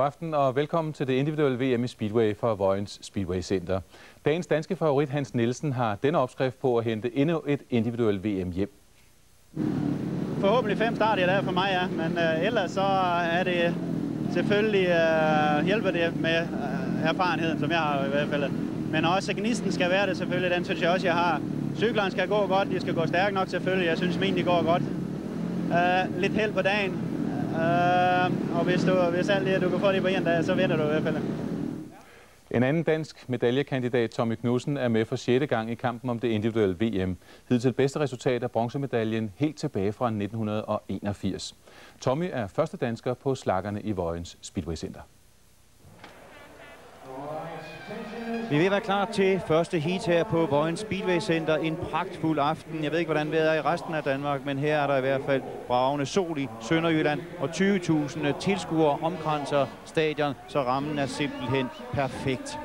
aften og velkommen til det individuelle VM i Speedway fra Vojens Speedway Center. Dagens danske favorit Hans Nielsen har denne opskrift på at hente endnu et individuelt VM hjem. Forhåbentlig 5 start i dag for mig, ja. Men ellers så er det selvfølgelig hjælper det med erfarenheden, som jeg har i hvert fald. Men også gnisten skal være det selvfølgelig, den synes jeg også, jeg har. Cyklerne skal gå godt, de skal gå stærkt nok selvfølgelig. Jeg synes min, de går godt. Lidt held på dagen. Og hvis alt det, du kan få det på en dag, så vinder du i hvert fald. En anden dansk medaljekandidat, Tommy Knudsen, er med for 6. gang i kampen om det individuelle VM. Hidtil bedste resultat er bronzemedaljen helt tilbage fra 1981. Tommy er første dansker på slaggerne i Vojens Speedway Center. Vi vil være klar til første heat her på Vojens Speedway Center. En pragtfuld aften. Jeg ved ikke, hvordan vejret er i resten af Danmark, men her er der i hvert fald bravende sol i Sønderjylland, og 20.000 tilskuere omkranser stadion, så rammen er simpelthen perfekt.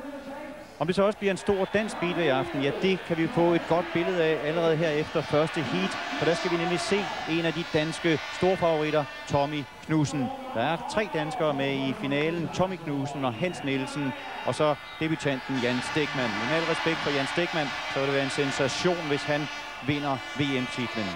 Om det så også bliver en stor dansk speedway-aften, ja, det kan vi få et godt billede af allerede her efter første heat. For der skal vi nemlig se en af de danske storfavoritter, Tommy Knudsen. Der er 3 danskere med i finalen, Tommy Knudsen og Hans Nielsen, og så debutanten Jan Stegmann. Med al respekt for Jan Stegmann, så vil det være en sensation, hvis han vinder VM-titlen.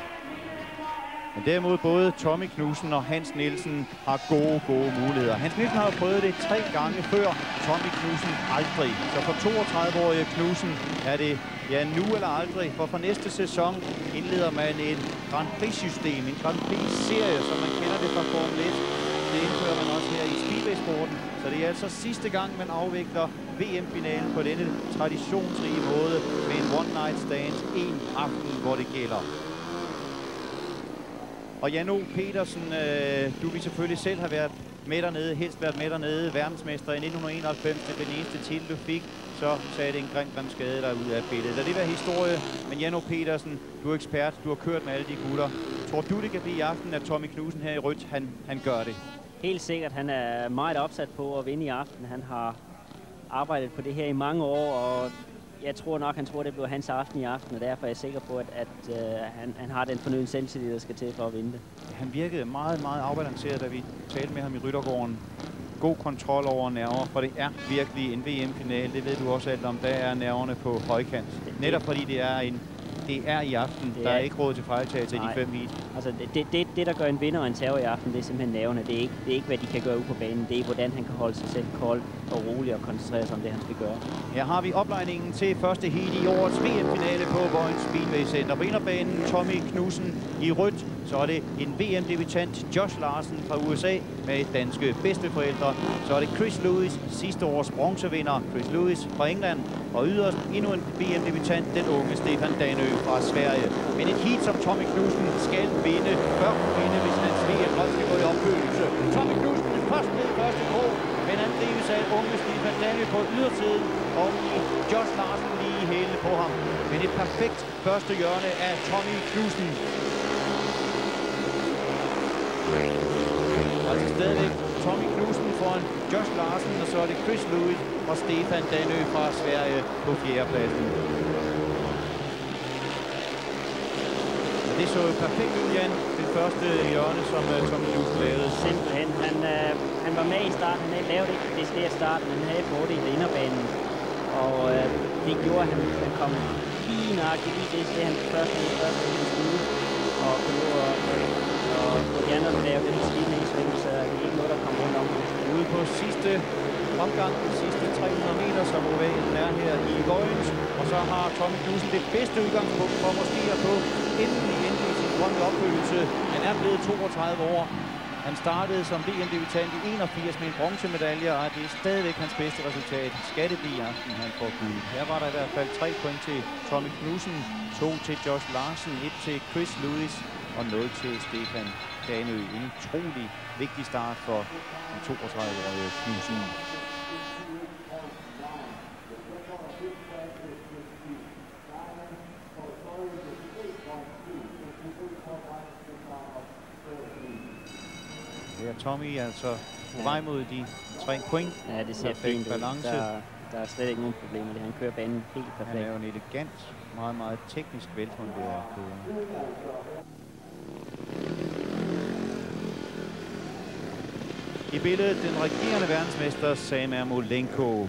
Men derimod både Tommy Knudsen og Hans Nielsen har gode muligheder. Hans Nielsen har prøvet det 3 gange før, Tommy Knudsen aldrig. Så for 32-årige Knudsen er det ja nu eller aldrig, for næste sæson indleder man et Grand Prix-system, en Grand Prix-serie, som man kender det fra Formel 1. Det indfører man også her i speedway-sporten, så det er altså sidste gang, man afvikler VM-finalen på denne traditionsrige måde med en one-night stand, en aften, hvor det gælder. Og Jan O. Petersen, du vil selvfølgelig selv have været med dernede, helst været med dernede, verdensmester i 1991, det var den eneste titel du fik, så sagde det en grim skade der ud af billedet. Lad det være historie, men Jan O. Petersen, du er ekspert, du har kørt med alle de gutter. Tror du, det kan blive i aften, at Tommy Knudsen her i rødt, han gør det? Helt sikkert, han er meget opsat på at vinde i aften. Han har arbejdet på det her i mange år, og jeg tror nok, han tror, det bliver hans aften i aften, og derfor er jeg sikker på, at han har den fornødne selvtillid, der skal til for at vinde det. Han virkede meget afbalanceret, da vi talte med ham i ryttergården. God kontrol over nerver, for det er virkelig en VM-finale. Det ved du også alt om. Der er nerverne på højkant. Netop fordi det er i aften. Der er ikke råd til fejltagelse i de 5 heat. Altså det, der gør en vinder og en taber i aften, det er simpelthen nerverne. Det er ikke, hvad de kan gøre ude på banen. Det er, hvordan han kan holde sig selv kold og rolig og koncentrere sig om det, han skal gøre. Her har vi oplejningen til første heat i årets VM-finale på Vojens Speedway Center. På inderbanen Tommy Knudsen i rødt. Så er det en VM-debutant, Josh Larsen fra USA, med danske bedsteforældre. Så er det Chris Lewis, sidste års bronzevinder, Chris Lewis fra England. Og yderst endnu en VM-debutant, den unge Stefan Danø fra Sverige. Men et heat, som Tommy Knudsen skal vinde, bør vinde, hvis hans VM-hold skal gå i opfyldelse. Tommy Knudsen er først ned i første krog, men han drives af unge Stefan Danø på ydersiden, og Josh Larsen lige i hælene på ham. Men et perfekt første hjørne af Tommy Knudsen. Altså stadigvæk Tommy Knudsen foran Josh Larsen, og så er det Chris Lewis og Stefan Danø fra Sverige på 4. pladsen. Og det så jo perfekt ud, Jan, det første hjørne, som Tommy Knudsen lavede. Simpelthen. Han var med i starten, han lavede ikke det sted starten, men han havde fordel i inderbanen. Og det gjorde, at han kom lige nøjagtigt i det sted, han første skulle. Og de andre lavede den skidende i sving, så det er ikke noget, der kommer rundt om. Ude på sidste omgang, de sidste 300 meter, som ovalen er her i Vojens. Og så har Tommy Knudsen det bedste udgangspunkt for måske at få endelig sin drømme opfyldelse. Han er blevet 32 år. Han startede som VM-debutant i 81 med en bronzemedalje, og det er stadigvæk hans bedste resultat. Skal det blive i aften, han får guld. Her var der i hvert fald 3 point til Tommy Knudsen, 2 til Josh Larsen, 1 til Chris Lewis og 0 til Stefan Danø. En utrolig vigtig start for den 32-årige Knudsen. Det er Tommy altså på vej mod de 3 point. Ja, det ser fint ud. Der er slet ikke nogen problemer. Han kører banen helt perfekt. Han er jo en elegant, meget teknisk velfunderet kører. I billedet den regerende verdensmester Sam Ermolenko.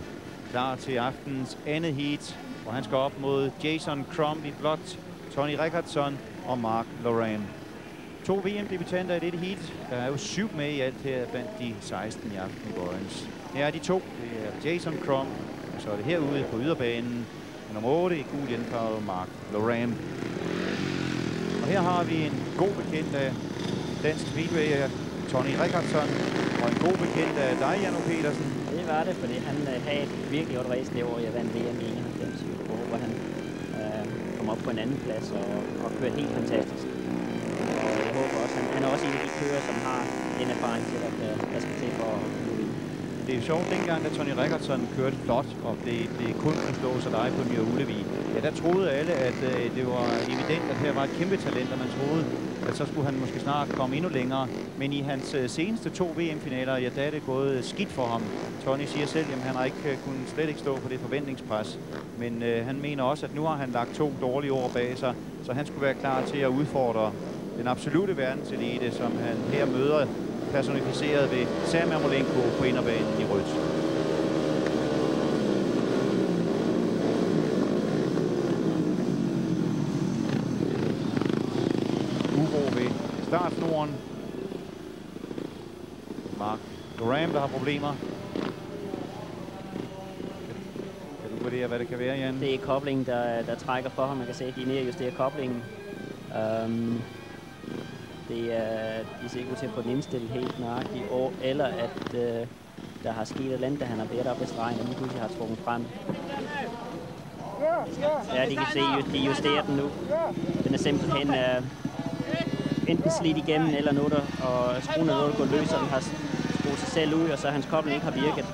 Klar til aftens andet heat, hvor han skal op mod Jason Crump i blåt, Tony Rickardsson og Mark Loran. 2 VM-debutanter i dette heat. Der er jo 7 med i alt her blandt de 16 i aften i Boyens. Her er de 2. Det er Jason Crump, og så er det herude på yderbanen. Nummer 8 i gul hjælpefarve, Mark Loran. Og her har vi en god bekendt af dansk speedway, Tony Rickardsson, og en god bekendt af dig, Janno Petersen. Det var det, fordi han havde et virkelig godt race det år, jeg vandt VM i 91, hvor han kom op på en anden plads og kørte helt fantastisk. Og jeg håber også, han er også en af de kører, som har den erfaring til, at der skal til for at blive. Det er jo sjovt, dengang da Tony Rickardsson kørte flot, og det kun kunne slå sig dig på Møre Ullevi. Ja, der troede alle, at det var evident, at her var et kæmpe talent, og man troede, at så skulle han måske snart komme endnu længere. Men i hans seneste 2 VM-finaler, ja, der er det gået skidt for ham. Tony siger selv, at han har ikke slet ikke stå på det forventningspres. Men han mener også, at nu har han lagt 2 dårlige år bag sig, så han skulle være klar til at udfordre den absolute verdenselite, som han her møder personificeret ved Sam Ermolenko på inderbanen i rødt. Uro ved startsnoren. Mark Loran, der har problemer. Kan du vurdere, hvad det kan være, Jan? Det er koblingen, der trækker for ham. Man kan se, at de nedjusterer koblingen. De ser ikke ud til at få den indstillet helt nøjagtigt, eller at der har sket et eller andet, da han har været op ved stregen, og nu pludselig har trukket frem. Ja, de kan se, at de justerer den nu. Den er simpelthen enten slidt igennem, eller noget, og skruen er noget, der går løs, og den har skruet sig selv ud, og så hans kobling ikke har virket.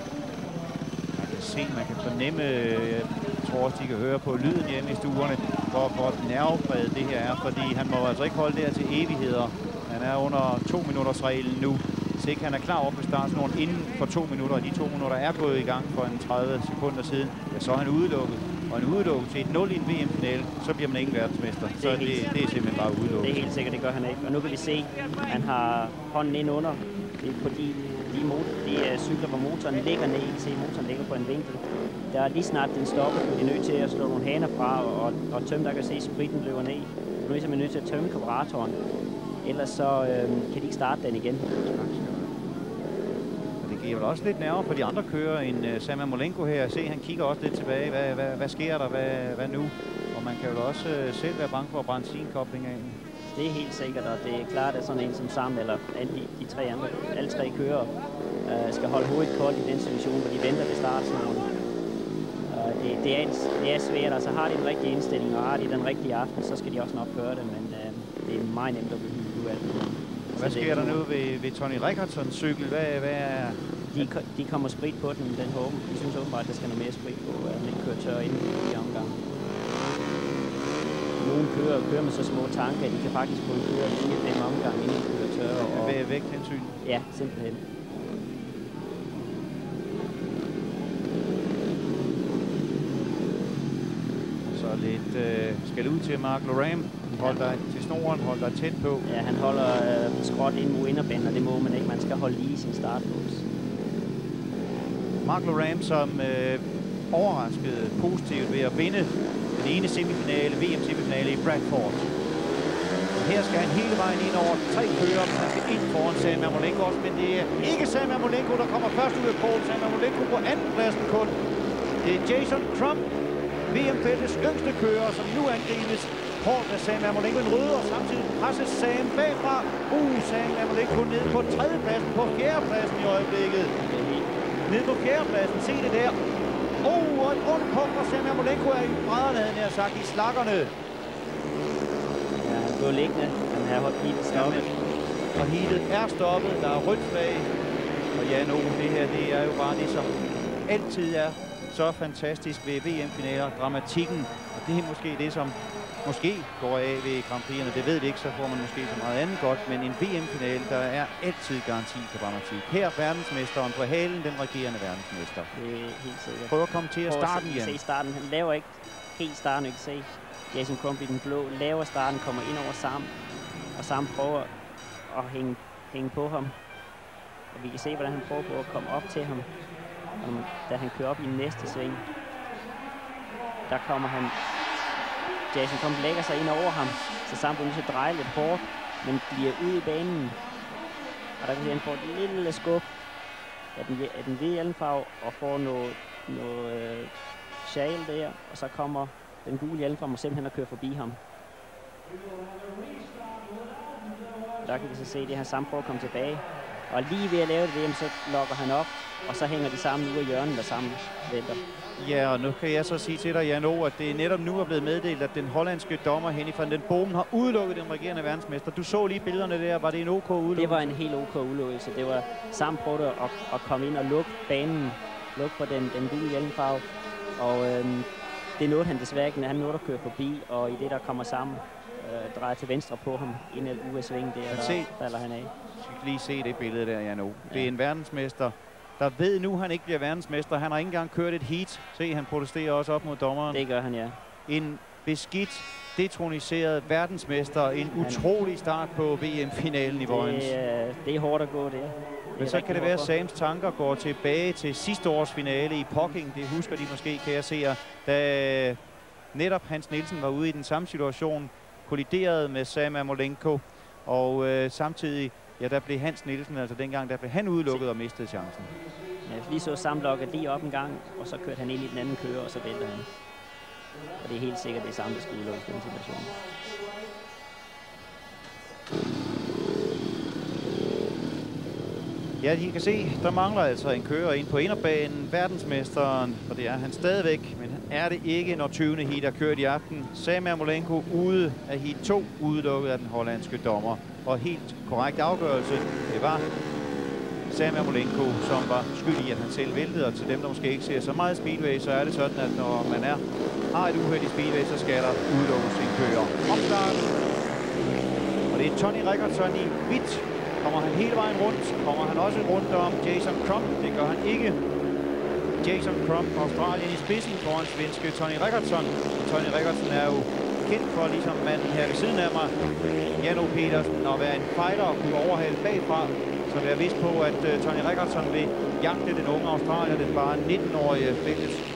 Man kan fornemme, jeg tror også, de kan høre på lyden hjemme i stuerne, hvor nervepræget det her er, fordi han må altså ikke holde der til evigheder. Han er under 2-minutters-reglen nu. Hvis ikke han er klar op på startsnoren inden for 2 minutter, og de 2 minutter er gået i gang for en 30 sekunder siden, ja, så er han udelukket. Og en udelukket til et 0 i en VM-finale, så bliver man ikke verdensmester. Så det er simpelthen bare udelukket. Det er helt sikkert, det gør han ikke. Og nu kan vi se, at han har hånden ind under på de cykler, hvor motoren ligger ned. I kan se, at motoren ligger på en vinkel. Der er lige snart den stopper, så de er nødt til at slå nogle haner fra og tømme, der kan se, at spritten løber ned. Nu er de nødt til at tømme karburatoren. Ellers så kan de ikke starte den igen. Og det giver vel også lidt nerver på de andre kører end Sam Ermolenko her. Se, han kigger også lidt tilbage. Hvad sker der? Hvad nu? Og man kan jo også selv være bange for at brænde sin kobling af. Det er helt sikkert, og det er klart, at sådan en som Sam eller alle tre kører skal holde hovedet koldt i den situation, hvor de venter ved startsnoren. Det er svært, altså har de den rigtige indstilling, og har de den rigtige aften, så skal de også nok gøre det, men det er meget nemt at blive alt. Hvad sker der nu ved Tony Rickardssons cykel? Hvad er... De kommer sprit på den håber. De synes åbenbart, at der skal noget mere sprit på, at den ikke kører tør inden i omgangen. Nogle kører med så små tanker, at de kan faktisk kun køre 4-5 omgange, inden de kører tør. Og vægthensyn? Ja, simpelthen. Så lidt skal ud til Mark Loran. Hold dig til snoren, hold dig tæt på. Ja, han holder skråt ind mod inderbanen, og det må man ikke. Man skal holde lige i sin startbås. Mark Loran, som overraskede positivt ved at vinde den ene semifinale, VM-semifinale i Bradford. Og her skal han hele vejen ind over 3 kører, men han skal ind foran Sam Ermolenko også, men det er ikke Sam Ermolenko, der kommer først ud af pole. Sam Ermolenko på andenpladsen kun. Det er Jason Crump, VM-feltets yngste kører, som nu angribes hårdt af Sam Ermolenko. En røde, og samtidig presses Sam bagfra. Sam Ermolenko ned på 3. pladsen, på 4. pladsen i øjeblikket. Ned på 4. pladsen, se det der. Og et ondt punkt, og Sam Ermolenko er i brædderne, havde jeg sagt, i slakkerne. Ja, han blev liggende. Han har holdt heatet stoppet. Og heatet er stoppet. Der er rødt flag. Og ja, nu, det her, det er jo bare det, som altid er så fantastisk ved VM-finaler. Dramatikken. Og det er måske det, som måske går af ved Grand Prix'erne. Det ved vi ikke, så får man måske så meget andet godt. Men en VM-finale, der er altid garanti for dramatik. Her verdensmesteren på halen, den regerende verdensmester. Det er helt sikkert. Prøv at komme til at starte igen. Se starten. Han laver ikke helt starten, ikke se. Jason Crump i den blå laver starten, kommer ind over Sam. Og Sam prøver at hænge på ham. Og vi kan se, hvordan han prøver på at komme op til ham, da han kører op i næste sving. Der kommer han. Jason Crump lægger sig ind over ham, så samtidig så drejer lidt hårdt, men bliver ude i banen. Og der kan se, at han får et lille skub af den hvide hjelmfarve og får noget sjal der, og så kommer den gule hjelmfarve og simpelthen at køre forbi ham. Der kan vi så se, det han samt prøver at komme tilbage. Og lige ved at lave det, så lokker han op, og så hænger de sammen ude af hjørnet, der sammen vælter. Ja, og nu kan jeg så sige til dig, Jan O, at det netop nu er blevet meddelt, at den hollandske dommer Henny van den Bomen har udelukket den regerende verdensmester. Du så lige billederne der. Var det en OK udelukkelse? Det var en helt OK udelukkelse. Det var samt prøvet at komme ind og lukke banen, lukke på den gule hjelmfarve. Og det nåede han desværre ikke, han nåede at køre forbi, og i det, der kommer sammen, drejer til venstre på ham, inden ude af svingen der falder han af. Jeg skal lige se det billede der, Jan O. Ja. Det er en verdensmester, der ved nu, han ikke bliver verdensmester. Han har ikke engang kørt et heat. Se, han protesterer også op mod dommeren. Det gør han, ja. En beskidt, detroniseret verdensmester. En utrolig start på VM-finalen i Vojens. Det er hårdt at gå, det. Men så kan det være, at Sams tanker går tilbage til sidste års finale i Pocking. Det husker de måske, kan jeg se, da netop Hans Nielsen var ude i den samme situation, kolliderede med Sam Amolenko, og samtidig, ja, der blev Hans Nielsen, altså dengang, der blev han udelukket og mistede chancen. Ja, lige så samlokket lige op en gang, og så kørte han ind i den anden kører, og så vælter han. Og det er helt sikkert det samme, der skulle udelukkes i den situation. Ja, I kan se, der mangler altså en kører ind på inderbanen. Verdensmesteren, og det er han stadigvæk, men er det ikke, når 20. heat er kørt i aften. Sam Amolenko ude af heat 2, udelukket af den hollandske dommer. Og helt korrekt afgørelse, det var Sam Amolenko, som var skyld i, at han selv væltede. Og til dem, der måske ikke ser så meget speedway, så er det sådan, at når man har et uheld i speedway, så skal der udelukkes en kører. Opstart. Og det er Tony Rickardsson i hvidt. Kommer han hele vejen rundt, kommer han også rundt om Jason Crump. Det gør han ikke. Jason Crump, Australien i spidsen foran svenske Tony Rickardsson. Tony Rickardsson er jo kendt for, ligesom manden her ved siden af mig, Jan O. Petersen, at være en fighter og kunne overhale bagfra. Så jeg er vidst på, at Tony Rickardsson vil jagte den unge australier, den bare 19-årige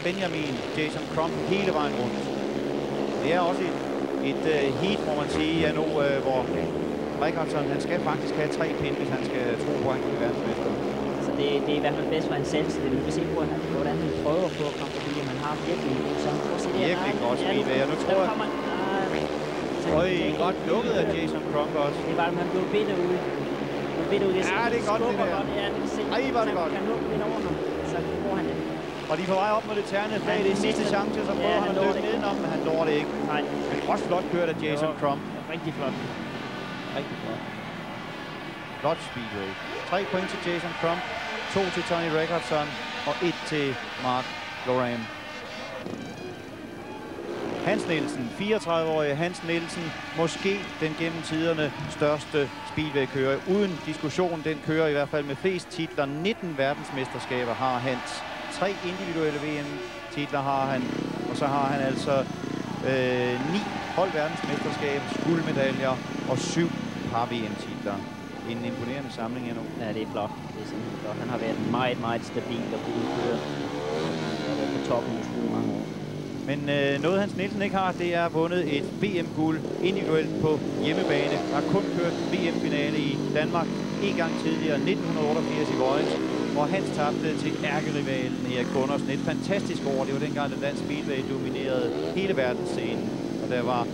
Benjamin Jason Crump hele vejen rundt. Det er også et heat, må man sige, Jan O., hvor Rickardsson, han skal faktisk have 3 pinde, hvis han skal tro på, at han kan blive verdensmester. Så det er i hvert fald bedst for hans selvstilling. Vi kan se på, hvordan han prøver på at komme forbi, og man har virkelig en god sang. Virkelig godt speedway, og nu tror jeg... godt lukket af Jason Crump også. Det var, han blev bidt ud. Ja, det er godt det der. Ja, det se. Ej, var det godt. Han lukker lidt over ham, så får han det. Og de er på vej op med det tærne flag. Det er sidste chance, så prøver han at dykke nedenom, men han når det ikke. Nej. Men også flot kørt af Jason Crump. Rigtig flot. Rigtig flot. Flot speedway. 3 point til Jason Crump, 2 til Tony Rickardsson og 1 til Mark Loram. Hans Nielsen, 34-årige Hans Nielsen, måske den gennem tiderne største speedway-kører. Uden diskussion, den kører i hvert fald med flest titler. 19 verdensmesterskaber har Hans. 3 individuelle VM-titler har han, og så har han altså 9 holdverdensmesterskabs, guldmedaljer og 7 par VM-titler. En imponerende samling endnu. Ja, det er flot. Det er simpelthen flot. Han har været meget, meget stabil og god kører. Han har været på toppen i mange år. Men noget Hans Nielsen ikke har, det er vundet et VM-guld individuelt på hjemmebane. Har kun kørt VM-finale i Danmark en gang tidligere, 1988 i Vojens, hvor Hans tabte til ærkerivalen Erik Gundersen. Et fantastisk år. Det var dengang, da dansk speedway dominerede hele verdensscenen. Og der var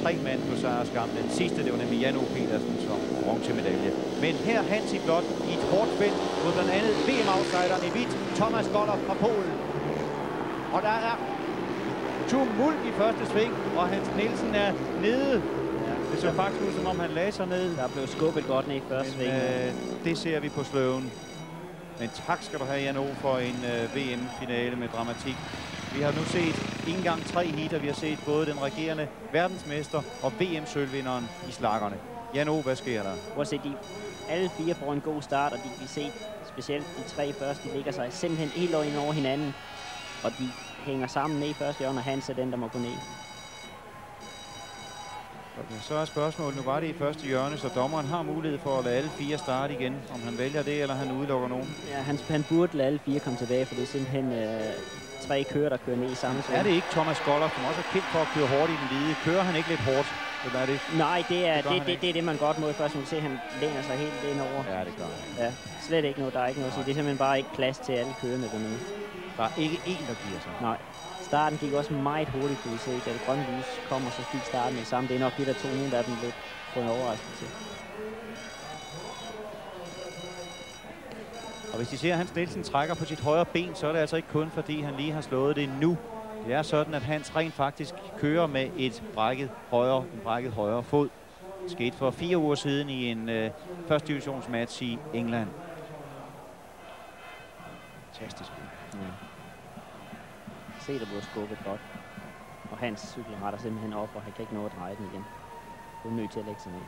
3 mand på sejrskam. Den sidste, det var nemlig Jan O. Petersen som bronzemedalje. Men her Hans i blot i et hårdt felt mod blandt andet VM-outsideren i hvidt, Thomas Goller fra Polen. Og der er tumult i første sving, og Hans Nielsen er nede. Ja, det så faktisk ud, som om han lagde sig ned. Der blev skubbet godt ned i første sving. Det ser vi på sløven. Men tak skal du have, Jan O., for en VM-finale med dramatik. Vi har nu set ikke engang 3 heater. Vi har set både den regerende verdensmester og VM-sølvvinderen i slaggerne. Jan O., hvad sker der? Prøv at se, alle 4 får en god start, og de kan se specielt de 3 første, de ligger sig simpelthen helt over hinanden. Og de hænger sammen ned i første hjørne, og Hans er den, der må gå ned. Okay, så er spørgsmålet, nu var det i første hjørne, så dommeren har mulighed for at lade alle 4 starte igen. Om han vælger det, eller han udelukker nogen. Ja, han burde lade alle 4 komme tilbage, for det er simpelthen 3 kører, der kører ned i samme sving. Er det ikke Thomas Goller, som også er kendt for at køre hårdt i den hvide? Kører han ikke lidt hårdt? Eller er det? Nej, det er det, man godt må. Først man se, han læner sig helt ind over. Ja, det gør han. Ja, slet ikke noget. Der er ikke noget at sige. Det er simpelthen bare ikke plads til alle kørende dernede. Der er ikke én, der giver sig. Nej. Starten gik også meget hurtigt, kunne vi se. Da det grønne lys kom, og så fik starten det samme. Det er nok det, der tog nogle af dem lidt på en overraskelse. Og hvis de ser, at Hans Nielsen trækker på sit højre ben, så er det altså ikke kun fordi, han lige har slået det nu. Det er sådan, at Hans rent faktisk kører med en brækket højre fod. Det skete for 4 uger siden i en første divisionsmatch i England. Fantastisk. Ja. Se, der bliver skubbet godt. Og Hans cykel retter simpelthen op, og han kan ikke nå at dreje den igen. Du er nødt til at lægge sig ned.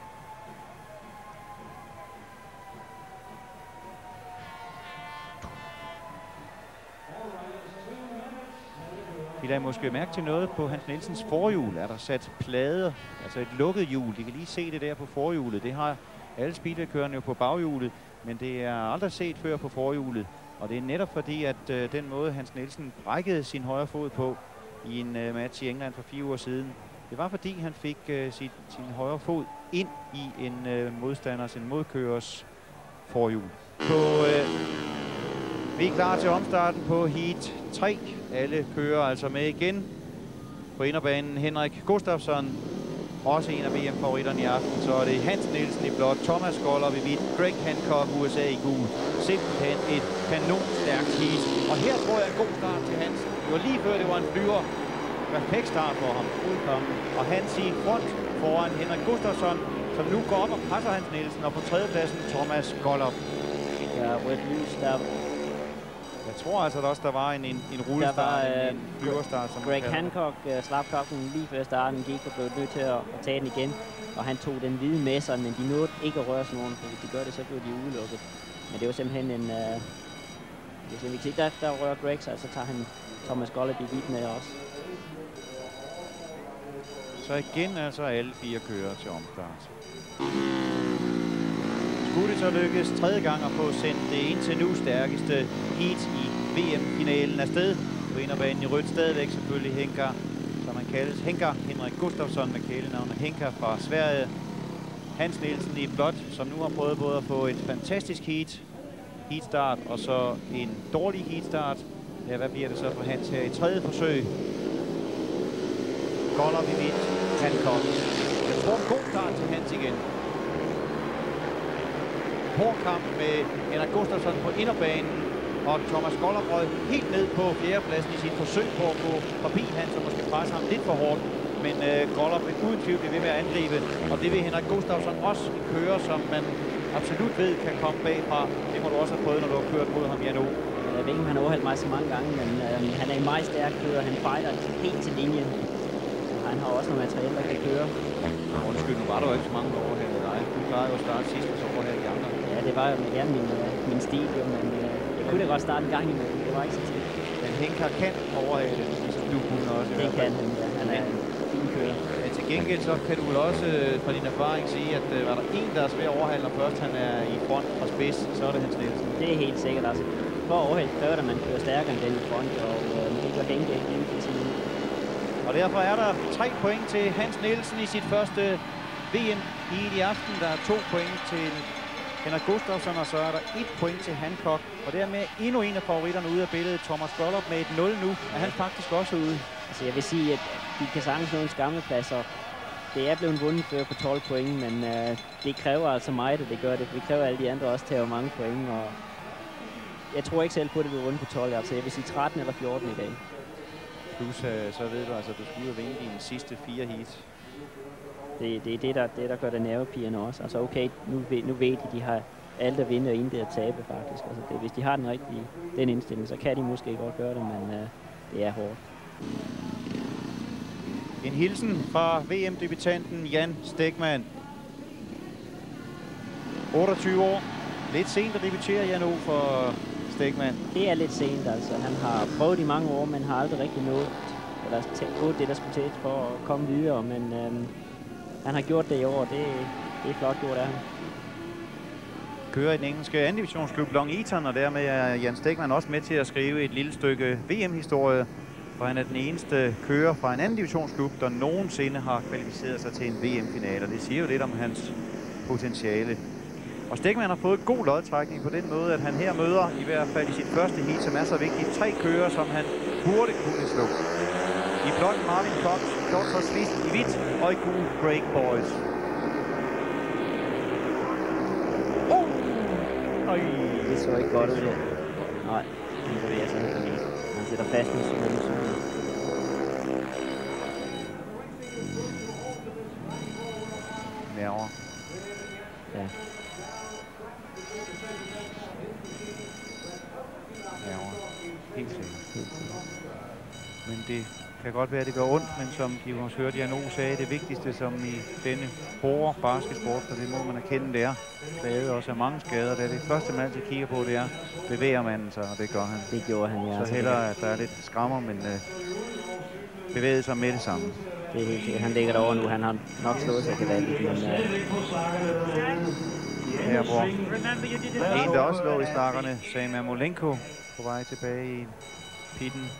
De lader måske mærke til noget på Hans Nielsens forhjul. Er der sat plade, altså et lukket hjul. De kan lige se det der på forhjulet. Det har alle speedwaykørerne jo på baghjulet, men det er aldrig set før på forhjulet. Og det er netop fordi, at den måde Hans Nielsen brækkede sin højre fod på i en match i England for 4 uger siden, det var fordi han fik sin højre fod ind i en modstanders, en modkørers forhjul. Vi er klar til omstarten på heat 3. Alle kører altså med igen. På inderbanen Henrik Gustafsson, også en af VM-favoritterne i aften. Så er det Hans Nielsen i blåt, Thomas Goller i hvidt, Greg Hancock, USA i gul. Simpelthen et kanonstærkt heat. Og her tror jeg en god start til Hans. Det var lige før det var en flyver. Perfekt start for ham. Og Hans i front foran Henrik Gustafsson, som nu går op og presser Hans Nielsen. Og på tredjepladsen Thomas Goller. Ja, rødt lys der. Jeg tror altså også, der var en rullestart, en flyverstart, som Greg Hancock slap klokken lige før starten, gik og blev nødt til at tage den igen. Og han tog den hvide med sig, men de nåede ikke at røre sådan nogen, for hvis de gør det, så bliver de udelukket. Men det var simpelthen en... hvis vi kan se, der rører Greg sig, så tager han Thomas Goller i hvidt med også. Så igen altså alle 4 kører til omstart. Skulle det så lykkes 3. gang at få sendt det indtil nu stærkeste heat i VM-finalen afsted. På inderbanen i rødt stadigvæk selvfølgelig Henker, som han kaldes. Henker Henrik Gustafsson med kælenavnet Henker fra Sverige. Hans Nielsen i blåt, som nu har prøvet både at få et fantastisk heatstart og så en dårlig heatstart. Ja, hvad bliver det så for Hans her i 3. forsøg? Goller i hvidt, Hancock. Jeg tror en god start til Hans igen. Hård kamp med Henrik Gustafsson på inderbanen, og Thomas Goller brød helt ned på 4. pladsen i sit forsøg på at gå forbi Hans, og måske presse ham lidt for hårdt. Men Goller vil uden tvivl blive ved med at angribe, og det vil Henrik Gustafsson også køre, som man absolut ved kan komme bagfra. Det må du også have prøvet, når du har kørt mod ham, Jan O. Jeg ved ikke, om han har overhældt mig så mange gange, men han er en meget stærk kører. Han fighter helt til linjen. Han har også noget materiale, der kan køre. Undskyld, nu var der jo ikke så mange overhældet dig. Du klarede jo at starte sidst, og så overhældet de andre. Ja, det var jo gerne min stil, men jeg kunne da godt starte en gang imellem. Det var ikke så tit. Men Henker kan overhælde, ligesom du kunne også. Det kan han, ja. Han er en fin kører. Men til gengæld så kan du vel også fra din erfaring sige, at var der en, der er svær at overhælde, og først han er i front fra spids, så er det Hans Nielsen. Det er helt sikkert, altså. For at overhælde kræver at man kører stærkere end den i front, og det gør Henke ikke inden for tiden. Og derfor er der 3 point til Hans Nielsen i sit første VM i aften. Der er 2 point til Henrik Gustafsson, og så er der 1 point til Hancock. Og dermed endnu en af favoritterne ude af billedet, Thomas Goller med et 0 nu. Er han faktisk også ude? Altså jeg vil sige, at de kan sagtens nå en skammeplads, og det er blevet vundet før på 12 point, men det kræver altså mig, det gør det. Det kræver alle de andre også til at have mange point, og jeg tror ikke selv på, at det bliver vundet på 12. Altså jeg vil sige 13 eller 14 i dag. Plus, så ved du altså, at du skal ud og vinde dine sidste 4 heats. Det er det, der gør det nervepigerne også. Altså okay, nu ved de har alt at vinde og intet at tabe faktisk. Altså hvis de har den indstilling, så kan de måske godt gøre det, men det er hårdt. En hilsen fra VM-debutanten Jan Stegmann. 28 år. Lidt sent at debutere, Jan O, for Stegmann. Det er lidt sent, altså. Han har prøvet i mange år, men har aldrig rigtig nået eller gået det, der skulle til for at komme videre. Men han har gjort det i år. Det er flot gjort af ham. Kører i den engelske anden divisionsklub Long Eaton, og dermed er Jan Stegmann også med til at skrive et lille stykke VM-historie. For han er den eneste kører fra en anden divisionsklub, der nogensinde har kvalificeret sig til en VM-finale. Og det siger jo lidt om hans potentiale. Og Stegmann har fået god lodtrækning på den måde, at han her møder, i hvert fald i sit første heat, som er så vigtigt, 3 kører, som han burde kunne slå. I blot Marvin Cox, Piotr Svist i hvidt, og i gul Craig Boyce. Det så ikke godt ud. Nej, han bevæger sig helt vildt. Han sætter fast med syvende. Nerver. Ja. Nerver. Helt sikkert. Men det kan godt være, at det gør ondt, men som de også hørte Jan O sagde, det vigtigste som i denne hårde basketsport, for det må man erkende, det er plaget også af mange skader. Det første, man altid kigger på, det er, bevæger manden sig, og det gør han. Det gjorde han, ja. Så hellere, at der er lidt skrammer, men bevæget sig med det samme. Det er helt sikkert. Han ligger derovre nu. Han har nok slået sig gevaldigt, men... Her hvor en, der også lå i stakkerne, Sam Ermolenko, på vej tilbage i pitten.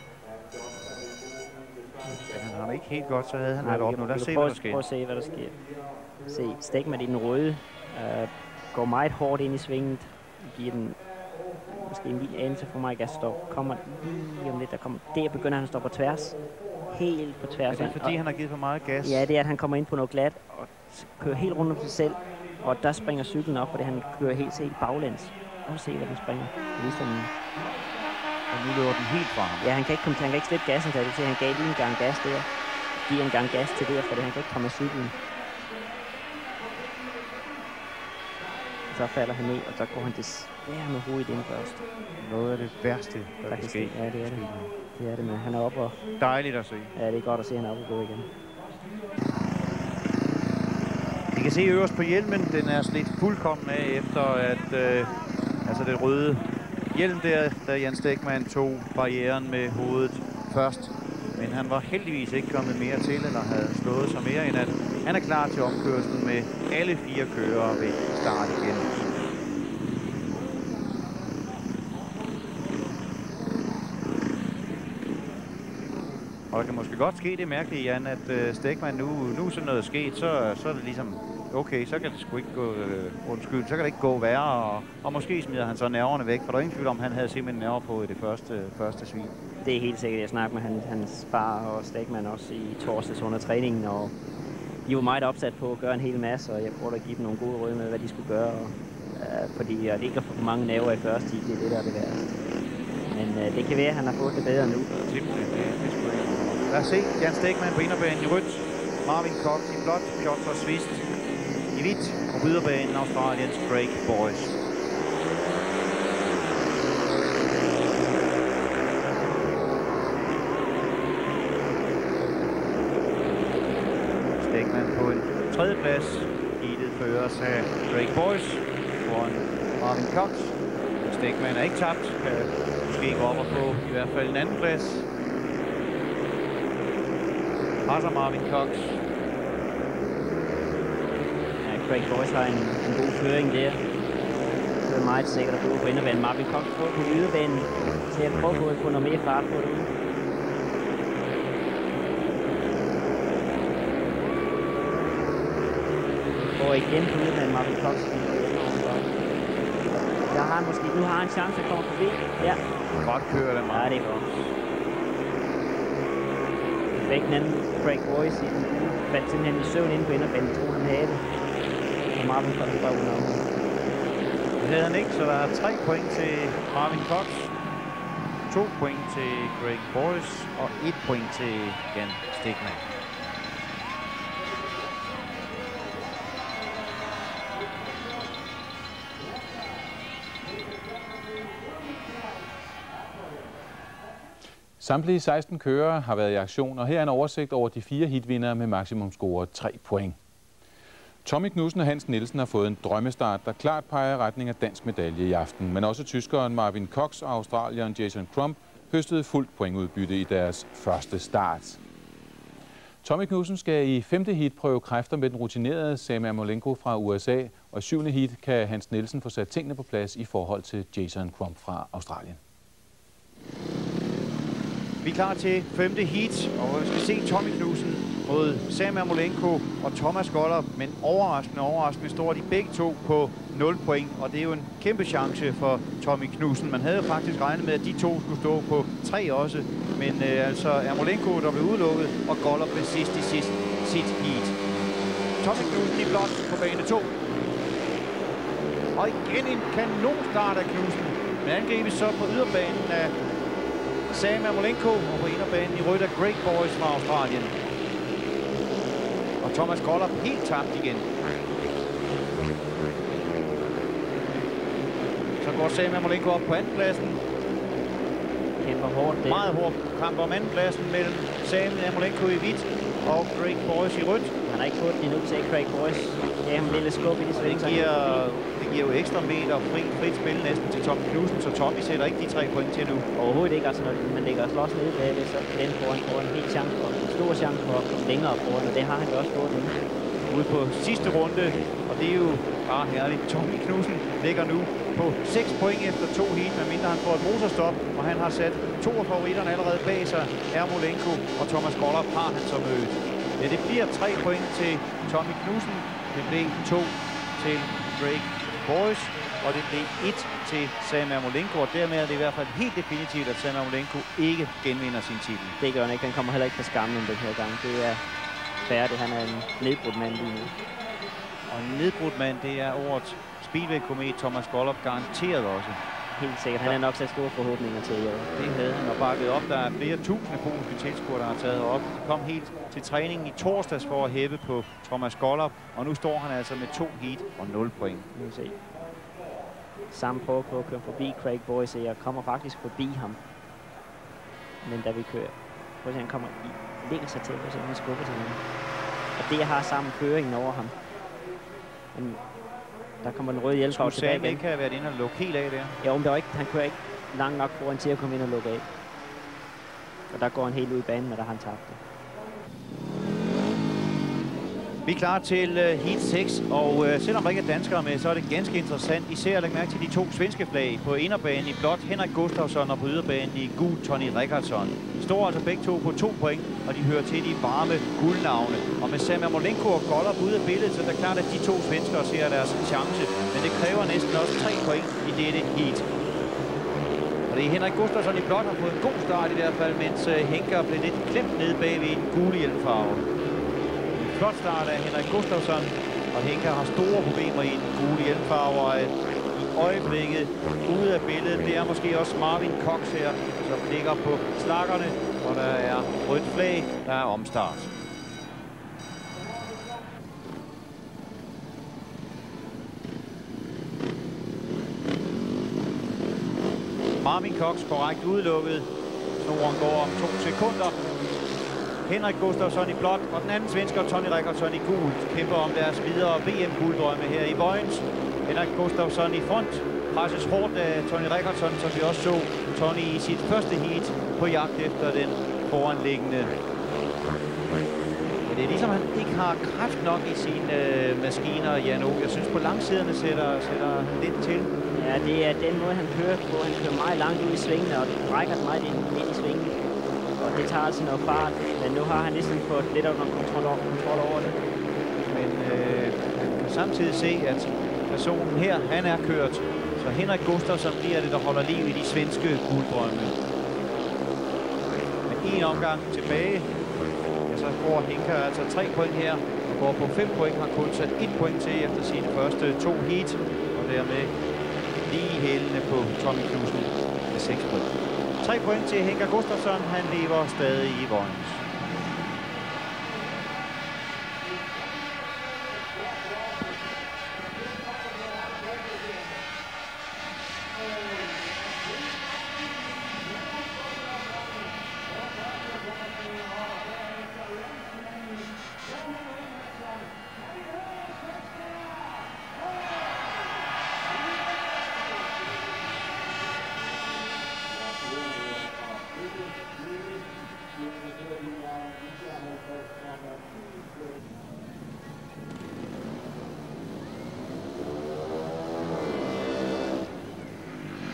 Han har det ikke helt godt, så havde han været op nu. Lad os se, hvad der sker. Prøv at se, hvad der sker. Se, Stegmann i den røde. Går meget hårdt ind i svinget. Giver den måske en lille anelse for mig, at kommer lige om lidt. Der begynder han at stå på tværs. Helt på tværs. Er det fordi, han har givet for meget gas? Ja, det er, at han kommer ind på noget glat og kører helt rundt om sig selv. Og der springer cyklen op, fordi han kører helt baglæns. Og se, hvad den springer. Ligesom... Og nu løber den helt fra ham. Ja, han kan ikke slippe gassen til det. Han gav lige en gang gas der. Giver en gang gas til det, fordi han kan ikke komme af cyklen. Så falder han ned, og så går han desværre med hovedet ind først. Noget af det værste, der kan ske. Ja, det er det. Det er det, men han er oppe og... Dejligt at se. Ja, det er godt at se, at han er oppe og gå igen. Vi kan se øverst på hjelmen, den er slidt fuldkommen af, efter at altså det røde hjelm der, da Jan Stegmann tog barrieren med hovedet først. Men han var heldigvis ikke kommet mere til, eller havde slået sig mere, end at han er klar til omkørslen med alle 4 kørere ved start igen. Og det kan måske godt ske det mærkelige, Jan, at Stegmann nu sådan noget er sket, så er det ligesom, okay, så kan det sgu ikke gå, så kan det ikke gå værre, og måske smider han så nerverne væk, for der er ingen tvivl om, han havde simpelthen nerver på i det første sving. Det er helt sikkert, jeg snakker med hans far og Stegmann også i torsdags under træningen, og de var meget opsat på at gøre en hel masse, og jeg prøvede at give dem nogle gode råd med, hvad de skulle gøre, fordi at ikke at få for mange nerver i første tid, det er det, der er det værste. Men det kan være, at han har fået det bedre nu. Simpelthen, det skulle ikke. Lad os se Jan Stegmann på inderbanen i rødt, Marvin Cox i blåt, Piotr Svist i hvidt, og på yderbanen Australiens Craig Boyce. Stegmann på en 3. plads. Heatet føres af Craig Boyce foran Marvin Cox. Stegmann er ikke tabt. Kan måske gå op og få i hvert fald en 2. plads. Passer Marvin Cox. Ja, Craig Boyce har en god føring der. Det er meget sikkert at gå på inderbanen. Marvin Cox går på yderbanen til at prøve at få noget mere fart på det. Og igen på yderbanen Marvin Cox. Der har han måske, nu har han en chance at komme forbi. Ja. Godt kører den, ja, det er godt. Væk den anden Craig Boyce i den faldt simpelthen i søvn inde på inderbanen. Tror han havde det. Og Marvin kom bare under om. Det havde han ikke, så der er 3 point til Marvin Cox. 2 point til Craig Boyce og 1 point til Jan Stegmann. Samtlige 16 kørere har været i aktion, og her er en oversigt over de 4 hitvindere med maksimumscore 3 point. Tommy Knudsen og Hans Nielsen har fået en drømmestart, der klart peger i retning af dansk medalje i aften. Men også tyskeren Marvin Cox og australieren Jason Crump høstede fuldt pointudbytte i deres første start. Tommy Knudsen skal i 5. heat prøve kræfter med den rutinerede Sam Ermolenko fra USA, og i 7. heat kan Hans Nielsen få sat tingene på plads i forhold til Jason Crump fra Australien. Vi er klar til 5. heat, og vi skal se Tommy Knudsen mod Sam Ermolenko og Thomas Goller, men overraskende står de begge to på 0 point, og det er jo en kæmpe chance for Tommy Knudsen. Man havde jo faktisk regnet med, at de to skulle stå på 3 også, men altså Ermolenko, der blev udelukket, og Goller blev sidst i sit heat. Tommy Knudsen i blot på bane 2. Og igen en kanonstart af Knudsen, men angribes så på yderbanen af Sam Ermolenko, og på inderbanen i rødt af Great Boys fra Australien. Og Thomas Goller helt tabt igen. Så går Sam Ermolenko op på andenpladsen. Kæmper hårdt. Meget hårdt kamp om andenpladsen mellem Sam Ermolenko i hvidt og Great Boys i rødt. Han har ikke fået det endnu til Great Boys. Det er en lille skub i de svinger. Det giver jo ekstra meter frit spil næsten til Tommy Knudsen, så Tommy sætter ikke de 3 point til nu. Overhovedet ikke, altså når man lægger slås ned bagved, så den får en helt chance for, en stor chance for at komme længere foran, og det har han jo også fået nu. Ude på sidste runde, og det er jo bare herligt. Tommy Knudsen ligger nu på 6 point efter 2 heat, medmindre han får et motorstop, og han har sat 2 af favoritterne allerede bag sig. Ermolenko og Thomas Goller har han så mødt. Ja, det bliver 3 point til Tommy Knudsen, det blev 2 til Great Boys, og det blev 1 til Sam Ermolenko, og dermed er det i hvert fald helt definitivt, at Sam Ermolenko ikke genvinder sin titel. Det gør han ikke, han kommer heller ikke på skammen den her gang. Det er færdigt, han er en nedbrudt mand lige nu. Og en nedbrudt mand, det er årets speedway-komet Thomas Goller garanteret også. Helt sikkert, han har nok sat store forhåbninger til i år. Det havde han og bakket op. Der er flere tusinde polske tilskuere, der har taget op. De kom helt til træningen i torsdags for at hæppe på Thomas Goller, og nu står han altså med 2 heat og 0 point. Nu se. Sammen prøver på at køre forbi Craig Boys, og jeg kommer faktisk forbi ham. Men da vi kører, prøv at se, han kommer i, ligger sig til, og så han skubber til ham. Og det har sammen føringen over ham. Men der kommer den røde hjælpsfarve tilbage igen. Sam ikke have været inde og lukke helt af der? Ja, men det var ikke, han kører ikke langt nok foran til at komme ind og lukke af. Og der går han helt ud i banen, og der har han tabt det. Vi er klar til heat 6, og selvom der ikke er danskere med, så er det ganske interessant. Især at lægge mærke til de 2 svenske flag. På inderbanen i blåt Henrik Gustafsson, og på yderbanen i gul Tony Rickardsson. De står altså begge to på 2 point, og de hører til de varme guldnavne. Og med Sam Ermolenko og Goller ude af billedet, så er det klart, at de 2 svenskere ser deres chance. Men det kræver næsten også 3 point i dette heat. Og det er Henrik Gustafsson i blåt har fået en god start i hvert fald, mens Henker blev lidt klemt nede bagved i den gule hjelmfarve. Flot start af Henrik Gustafsson, og Henker har store problemer i den gule hjelmfarve, og i øjeblikket ude af billedet. Det er måske også Marvin Cox her, som ligger på slakkerne, og der er rødt flag, der er omstart. Marvin Cox korrekt udelukket. Snoren går om 2 sekunder. Henrik Gustafsson i blåt, og den anden svensker, Tony Rickardsson i gult, kæmper om deres videre VM-gulddrømme her i Vojens. Henrik Gustafsson i front, presses hårdt af Tony Rickardsson, som vi også så Tony i sit første heat på jagt efter den foranliggende. Men det er ligesom, han ikke har kraft nok i sine maskiner, Jan O. Jeg synes, på langsiderne sætter han lidt til. Ja, det er den måde, han kører på. Han kører meget langt ud i svingene, og rækker meget ind i svingene. Og det tager altså noget fart, men nu har han ligesom fået lidt under kontrol over det. Men man kan samtidig se, at personen her, han er kørt. Så Henrik Gustafsson bliver det, der holder liv i de svenske gulddrømme. Med en omgang tilbage, ja, så får Henker altså 3 point her. Og går på 5 point, har kun sat 1 point til efter sine første 2 heat. Og dermed lige hælene på Tommy Knudsen med 6 point. 3 point til Henker Gustafsson, han lever stadig i Vojens.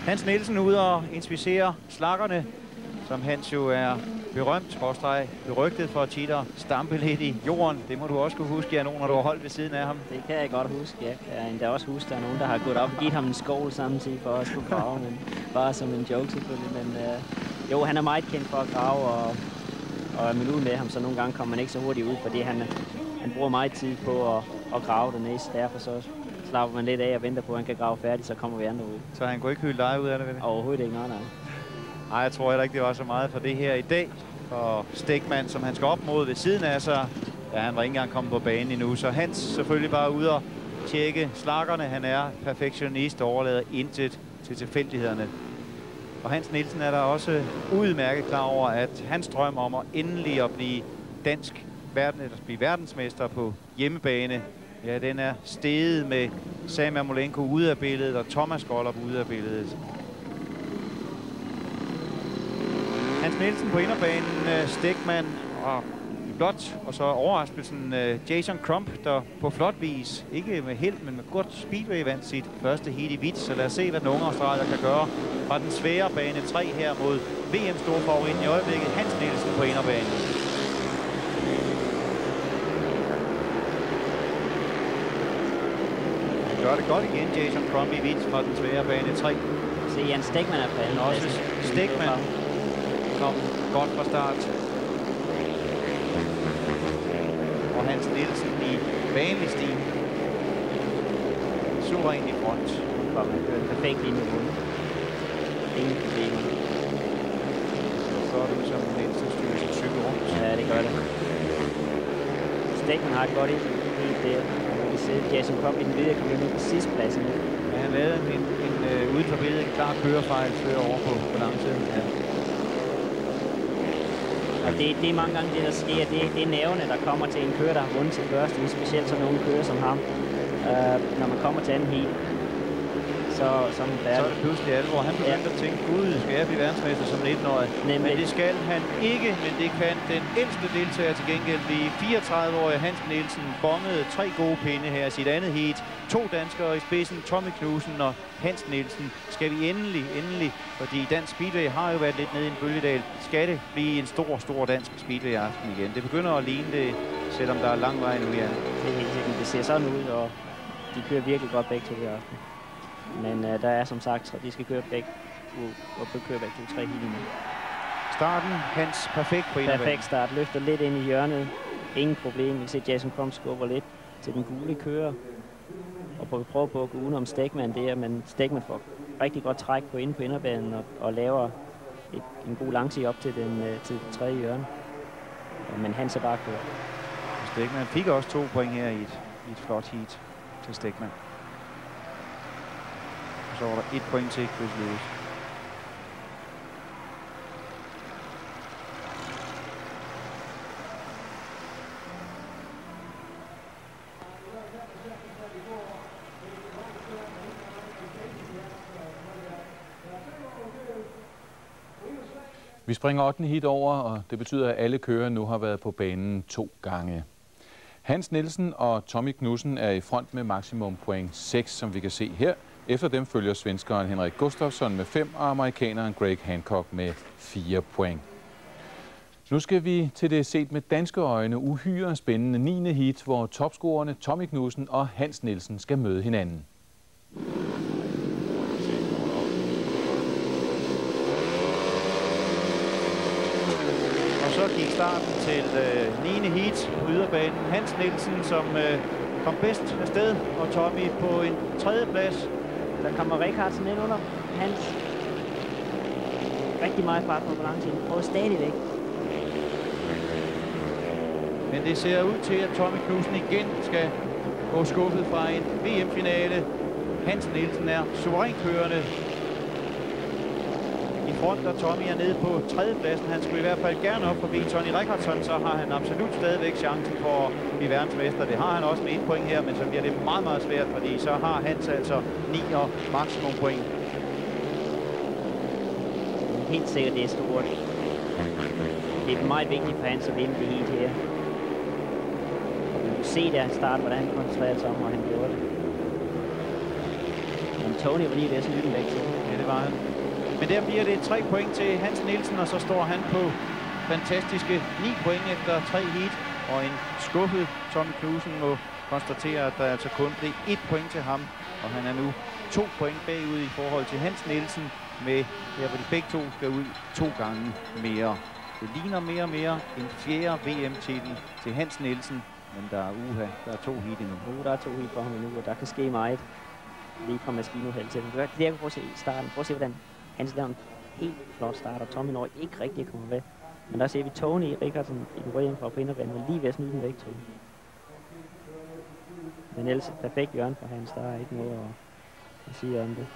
Hans Nielsen ude og inspicere slakkerne, som Hans jo er berømt, berygtet for tit at stampe lidt i jorden. Det må du også kunne huske, Jan, når du har holdt ved siden af ham. Det kan jeg godt huske, ja. Jeg kan endda også huske, at der er nogen, der har gået op og givet ham en skål samtidig for at skulle grave, men bare som en joke selvfølgelig. Men jo, han er meget kendt for at grave, og er man ude med ham, så nogle gange kommer man ikke så hurtigt ud, fordi han bruger meget tid på at grave dernede, så derfor så slapper man lidt af og venter på, at han kan grave færdigt, så kommer vi andre ud. Så han kunne ikke hylde dig ud af det, vel? Overhovedet ikke, nej. Nej, jeg tror heller ikke, det var så meget for det her i dag. For Stegmann, som han skal op mod ved siden af sig, ja, han var ikke engang kommet på banen endnu. Så Hans selvfølgelig bare ude og tjekke slakkerne. Han er perfektionist og overlader intet til tilfældighederne. Og Hans Nielsen er der også udmærket klar over, at hans drøm om at endelig at blive blive verdensmester på hjemmebane, ja, den er steget med Sam Ermolenko ude af billedet og Thomas Gollup ude af billedet. Hans Nielsen på inderbanen, Stegmann og i blåt, og så overraskelsen Jason Crump, der på flot vis, ikke med held, men med godt speedway, vandt sit første heat i hvidt. Så lad os se, hvad den unge australier kan gøre fra den svære bane 3 her mod VM-storfavoritten i øjeblikket, Hans Nielsen på inderbanen. Han gør det godt igen, Jason Crump i hvidt fra den svære bane 3. Se, Jan Stegmann er faldet. Også Stegmann kom godt fra start. Og Hans Nielsen i vanlig stil. Suveræn i front. Og man kører perfekt ind i bunden. Ingen problemer. Så er det som Nielsen styrer sin cykel rundt. Ja, det gør det. Stegmann har et godt ind der. Vi ser Jason Crump i den videre kom ind på sidste pladsen. Ja, han lavede uden for billedet en klar kørefejl før over på langsiden. Ja. Og det er mange gange det, der sker. Det er nerverne, der kommer til en kører, der har vundet til første. Specielt sådan nogle kører som ham. Når man kommer til anden heat, så er man færdig. Så er det pludselig alvor. Han begyndte at tænke, gud, skal jeg blive verdensmester som 19-årig? Men det skal han ikke, men det kan den ældste deltager til gengæld blive. 34-årige Hans Nielsen bongede 3 gode pinde her i sit andet heat. 2 danskere i spidsen, Tommy Knudsen og Hans Nielsen. Skal vi endelig, fordi dansk speedway har jo været lidt nede i en bølgedal, skal det blive en stor dansk speedway aften igen. Det begynder at ligne det, selvom der er lang vej nu, ja. Det ser sådan ud, og de kører virkelig godt begge to i aften. Men der er som sagt, de skal køre begge to, 3 heat nu. Starten, Hans perfekt på inderbanen. Perfekt start, løfter lidt ind i hjørnet. Ingen problem. Vi kan se Jason Crump skubber lidt til den gule kører. Og vi prøver på at gå udenom Stegmann der, men Stegmann får rigtig godt træk på inderbanen og laver en god langside op til den tredje hjørne. Men Hans er bare kørt. Stegmann fik også 2 point her i et flot heat til Stegmann. Og så var der 1 point til Chris Lewis. Vi springer 8. heat over, og det betyder, at alle kører nu har været på banen 2 gange. Hans Nielsen og Tommy Knudsen er i front med maksimum point 6, som vi kan se her. Efter dem følger svenskeren Henrik Gustafsson med 5 og amerikaneren Greg Hancock med 4 point. Nu skal vi til det set med danske øjne uhyre spændende 9. heat, hvor topscorerne Tommy Knudsen og Hans Nielsen skal møde hinanden. Så gik starten til 9. heat på yderbanen. Hans Nielsen, som kom bedst afsted, og Tommy på en 3. plads. Der kommer Rikardsen ind under Hans. Rigtig meget fart på balancen. Prøver stadigvæk. Men det ser ud til, at Tommy Knudsen igen skal gå skuffet fra en VM-finale. Hans Nielsen er suverænt kørende. I front, og Tommy er nede på 3. pladsen. Han skulle i hvert fald gerne op forbi Tony Rickardsson, så har han absolut stadigvæk chancen for at blive verdensmester. Det har han også med 1 point her, men så bliver det meget svært, fordi så har Hans altså 9 og maksimum point. Helt sikkert, det er stort. Det er meget vigtigt for Hans at vinde det heat her. Vi kunne se, da han startede, hvordan han koncentrerede sig om, og han gjorde det. Men Tony var lige ved at snyde den væk til. Ja, det var han. Men der bliver det 3 point til Hans Nielsen, og så står han på fantastiske 9 point efter 3 heat. Og en skuffet Tommy Knudsen må konstatere, at der altså kun blev 1 point til ham. Og han er nu 2 point bagud i forhold til Hans Nielsen, med her hvor de begge to skal ud 2 gange mere. Det ligner mere og mere en 4. VM-titel til Hans Nielsen, men der er 2 heat endnu. Der er 2 heat for ham endnu, og der kan ske meget lige fra Maskinoheld til. Det er prøve at se i starten. Prøv at se, hvordan Hans laver en helt flot start, og Tommy når ikke rigtig at komme med. Men der ser vi Tony Rickardsson i den røde hjemme fra inderbanen, og lige ved at snyde den væk til. Men ellers et perfekt hjørne for Hans, der er ikke noget at sige om det.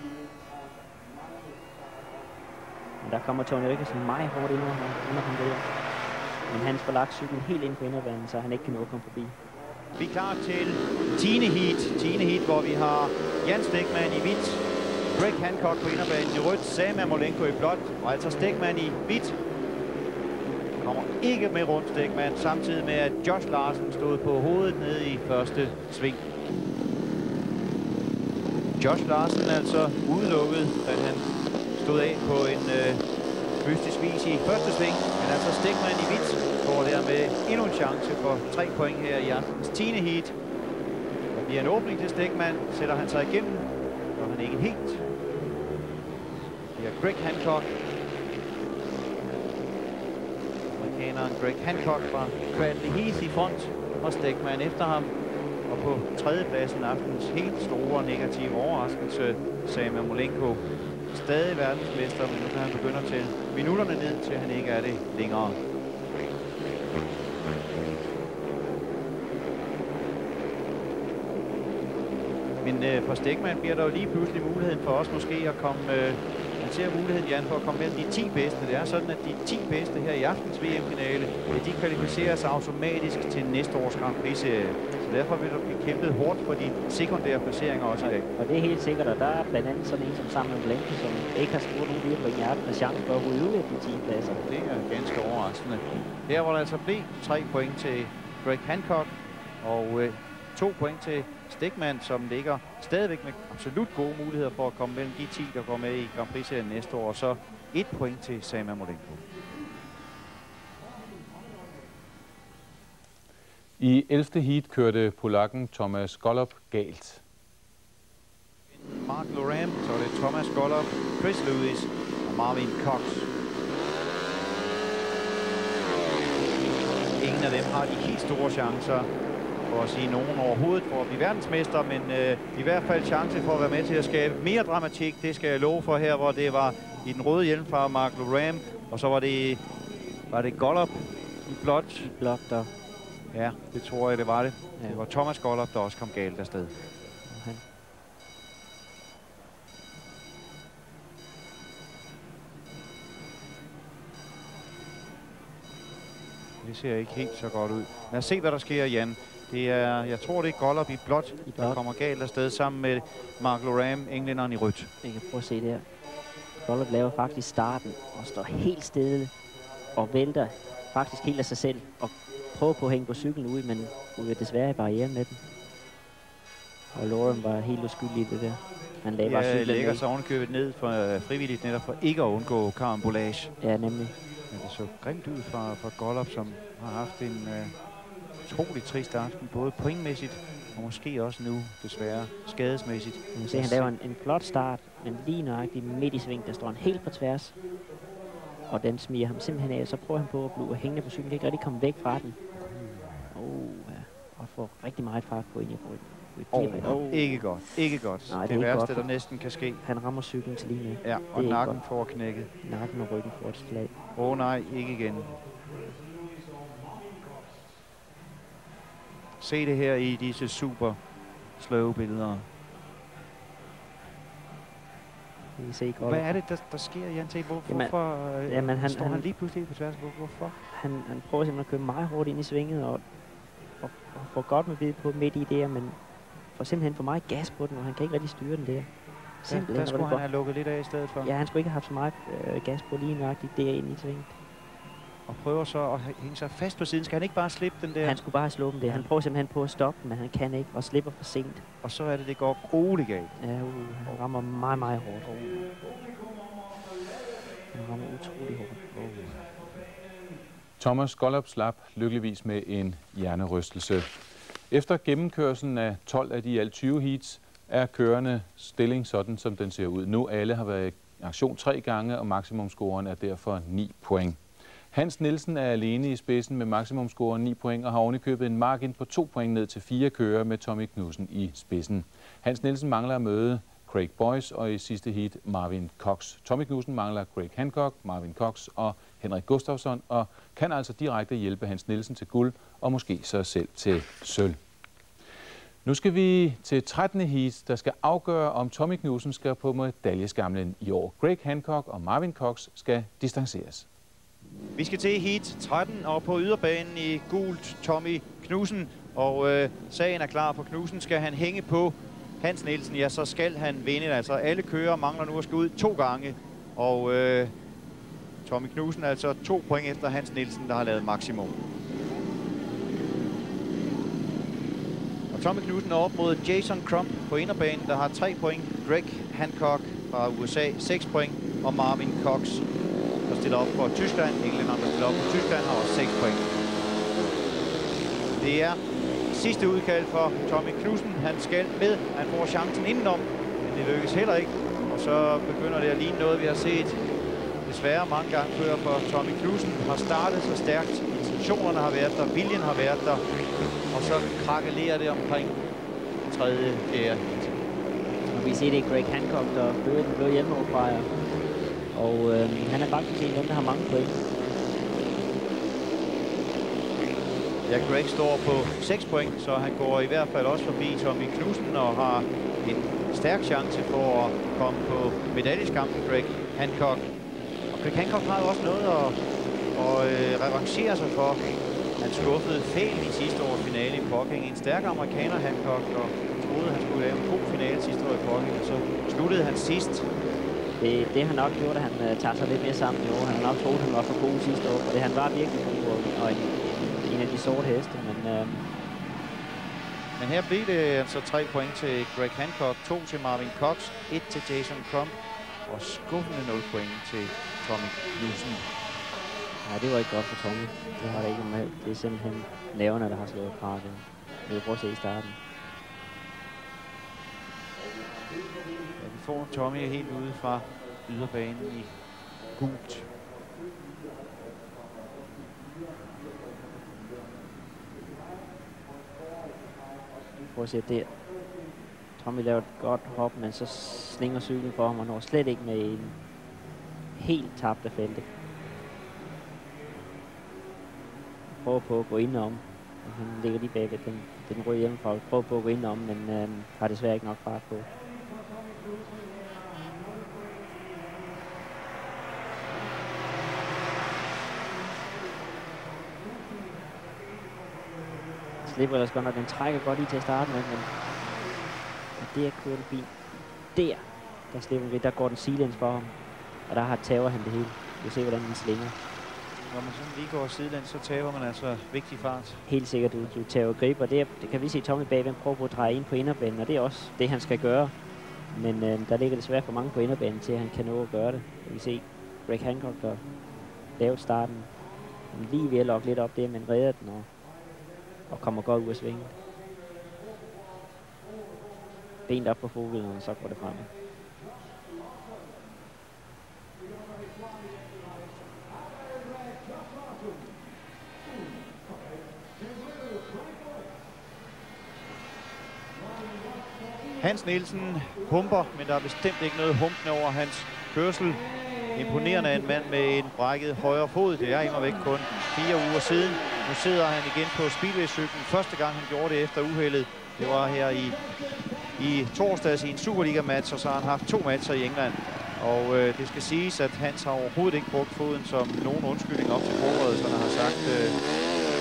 Men der kommer Tony Rickardsson meget hårdt ind under ham der. Men han får lagt cyklen helt ind på inderbanen, så han ikke kan nå at komme forbi. Vi er klar til 10. heat. 10. heat, hvor vi har Jan Stegmann i hvidt, Greg Hancock på inderbanen i rødt, Sam Amolenko i blåt, og altså Stegmann i hvidt. Kommer ikke med rundt Stegmann, samtidig med at Josh Larsen stod på hovedet nede i første sving. Josh Larsen altså udelukket, da han stod af på en mystisk vis i første sving, men altså Stegmann i hvidt får dermed endnu en chance for 3 point her i aftens 10. heat. Der bliver en åbning til Stegmann, sætter han sig igennem, og han ikke helt. Det er Greg Hancock. Amerikaneren Greg Hancock fra Cradley Heath i front, og Stegmann efter ham. Og på 3. pladsen aftens helt store negative overraskelse, Sam Amolenko. Stadig verdensmester, men nu kan han begynde at tælle minutterne ned, til han ikke er det længere. Men for Stegmann bliver der jo lige pludselig muligheden for os måske at komme... Man ser muligheden, Jan, for at komme mellem de 10 bedste. Det er sådan, at de 10 bedste her i aftens VM-finale, de kvalificerer sig automatisk til næste års Grand Prix-serie. Så derfor vil der blive kæmpet hårdt for de sekundære placeringer også i dag. Og det er helt sikkert, og der er blandt andet sådan en som Sam Amolenko, som ikke har scoret nogen videre på en hjerte med chance for at ryge ud af de 10 pladser. Det er ganske overraskende. Her hvor der altså blev 3 point til Greg Hancock og 2 point til Stegmann, som ligger stadigvæk med absolut gode muligheder for at komme mellem de 10, der går med i Grand Prix-serien næste år. Og så 1 point til Sam Amolenko. I 11. heat kørte polakken Thomas Golub galt. Mark Loram, så er det Thomas Golub, Chris Lewis og Marvin Cox. Ingen af dem har de helt store chancer for at sige nogen overhovedet for at blive verdensmester, men i hvert fald chance for at være med til at skabe mere dramatik. Det skal jeg love for her, hvor det var i den røde hjelm fra Mark Loram, og så var det Golub i blåt. I blåt der. Ja, det tror jeg, det var det. Ja. Det var Thomas Golub, der også kom galt afsted. Okay. Det ser ikke helt så godt ud. Lad os se, hvad der sker, Jan. Det er, jeg tror, det er Golub i blåt, der kommer galt afsted sammen med Mark Loram, englænderen i rødt. Jeg kan prøve at se det her. Golub laver faktisk starten og står helt stille og vælter faktisk helt af sig selv og prøver på at hænge på cyklen ud, men ryger desværre i barrieren med den. Og Loram var helt uskyldig i det der. Han lagde bare cyklen lægger sig ovenkøbet ned for frivilligt netop for ikke at undgå karambolage. Ja, nemlig. Men det så grimt ud fra Golub, som har haft en utrolig trist aften, både pointmæssigt og måske også nu desværre skadesmæssigt. Man ser, han laver en flot start, men lige nøjagtigt midt i sving, der står han helt på tværs. Og den smiger ham simpelthen af, så prøver han på at blive hængende på cyklen, ikke rigtig komme væk fra den. Ja. Og får rigtig meget fart på ind i ryggen. Ikke godt, ikke godt. Nej, det værste, der næsten kan ske. Han rammer cyklen til lige med. Ja, og nakken får knækket. Nakken og ryggen får et slag. Nej, ikke igen. Se det her i disse super slow billeder. Hvad er det, der sker, Jan T? Hvorfor står han lige pludselig på tværs? Hvorfor? Han prøver simpelthen at køre meget hårdt ind i svinget og får godt med vid på midt i det, men får simpelthen for meget gas på den, og han kan ikke rigtig styre den der. Der skulle han have lukket lidt af i stedet for. Ja, han skulle ikke have haft så meget gas på lige nøjagtigt derinde i svinget. og prøver så at hænge sig fast på siden. Skal han ikke bare slippe den der? Han skulle bare slå dem det. Han prøver simpelthen på at stoppe den, men han kan ikke, og slipper for sent. Og så er det går grueligt galt. Ja, han rammer meget, meget hårdt. Han rammer utrolig hårdt. Thomas Gollop slap lykkeligvis med en hjernerystelse. Efter gennemkørslen af 12 af de i alt 20 heats, er kørende stilling sådan, som den ser ud nu. Alle har været i aktion 3 gange, og maksimumscoren er derfor 9 point. Hans Nielsen er alene i spidsen med maksimumscoren 9 point, og har ovenikøbet en margin på 2 point ned til 4 kører med Tommy Knudsen i spidsen. Hans Nielsen mangler at møde Craig Boyce og i sidste heat Marvin Cox. Tommy Knudsen mangler Greg Hancock, Marvin Cox og Henrik Gustafsson, og kan altså direkte hjælpe Hans Nielsen til guld og måske sig selv til sølv. Nu skal vi til 13. heat, der skal afgøre, om Tommy Knudsen skal på medaljeskamlen i år. Greg Hancock og Marvin Cox skal distanceres. Vi skal til heat 13 og på yderbanen i gult Tommy Knudsen. Og sagen er klar for Knudsen. Skal han hænge på Hans Nielsen, ja, så skal han vinde. Altså alle kører mangler nu at skal ud 2 gange. Og Tommy Knudsen er altså 2 point efter Hans Nielsen, der har lavet maksimum. Og Tommy Knudsen er op mod Jason Crump på inderbanen, der har 3 point. Greg Hancock fra USA 6 point. Og Marvin Cox, der stiller op for Tyskland. Englænderen, der stiller op for Tyskland, har også 6 point. Det er sidste udkald for Tommy Knudsen. Han skal med. Han får chancen indenom, men det lykkes heller ikke. Og så begynder det at ligne noget, vi har set desværre mange gange før for Tommy Knudsen. Har startet så stærkt. Intentionerne har været der. Viljen har været der. Og så krakelerer det omkring 3. 4. Og vi ser det Greg Hancock, der fører den blå hjelmeoverfejer. Og han er faktisk en af dem, der har mange point. Ja, Greg står på 6 point, så han går i hvert fald også forbi Tommy Knudsen og har en stærk chance for at komme på medaljeskampen, Greg Hancock. Og Greg Hancock har jo også noget at revancere sig for. Han skuffede fælen i sidste års finale i Poking. En stærk amerikaner, Hancock, og troede, han skulle lave en god finale sidste år i Poking, og så sluttede han sidst. Det har nok gjort, at han tager sig lidt mere sammen i år. Han har nok troet, at han var for god sidste år, for det han var virkelig god og en af de sorte heste. Men her blev det altså 3 point til Greg Hancock, 2 til Marvin Cox, 1 til Jason Crump og skuffende 0 point til Tommy Knudsen. Nej, det var ikke godt for Tommy. Det har det ikke med. Det er simpelthen nerverne, der har slået fra det. Vi vil prøve at se i starten. Ja, vi får Tommy helt ude fra yderbanen i gult. Prøv at se der. Tommy laver et godt hop, men så slinger cyklen for ham og når slet ikke med en helt tabt af feltet. Prøver på at gå indenom. Han ligger lige bagved den røde hjemmefra. Prøver på at gå indenom, men har desværre ikke nok fart på. Slipper ellers godt nok, den trækker godt lige til at starte med, men der kører den bil. Der slipper vi, der går den sidelæns for ham. Og der tager han det hele. Vi ser, hvordan den slinger. Når man sådan lige går sidelæns, så taber man altså vigtig fart. Helt sikkert, du tager grib, og det kan vi se Tommy bagved prøver på at dreje ind på inderbanen, og det er også det, han skal gøre. Men der ligger desværre for mange på inderbanen til, at han kan nå at gøre det. Vi kan se Greg Hancock, der lavede starten. Han lige ved at lokke lidt op der, men redder den og kommer godt ud af svingen. Benet op på fogelen, og så går det frem. Hans Nielsen humper, men der er bestemt ikke noget humpende over hans kørsel. Imponerende en mand med en brækket højre fod. Det er immervæk kun 4 uger siden. Nu sidder han igen på speedway-cyklen. Første gang han gjorde det efter uheldet, det var her i torsdags i en Superliga-match, og så har han haft 2 matcher i England. Og det skal siges, at Hans har overhovedet ikke brugt foden som nogen undskyldning op til forberedelserne. Har sagt,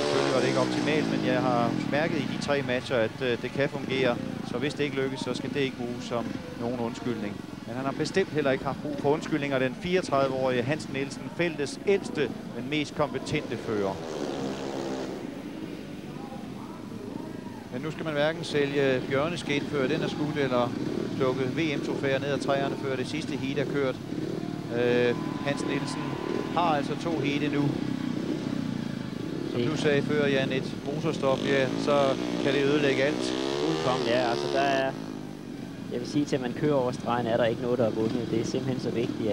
selvfølgelig var det ikke optimalt, men jeg har mærket i de 3 matcher, at det kan fungere. Så hvis det ikke lykkes, så skal det ikke bruges som nogen undskyldning. Men han har bestemt heller ikke haft brug for undskyldninger. Den 34-årige Hans Nielsen, feltets ældste, men mest kompetente fører. Men nu skal man hverken sælge bjørneskind før den er skudt, eller plukke VM-trofæer ned ad træerne før det sidste heat er kørt. Hans Nielsen har altså 2 heat endnu. Som du sagde før, Jan, et motorstop, ja, så kan det ødelægge alt. Fuldkommen, ja. Altså, der er... Jeg vil sige til, at man kører over stregen, er der ikke noget, der er vundet. Det er simpelthen så vigtigt,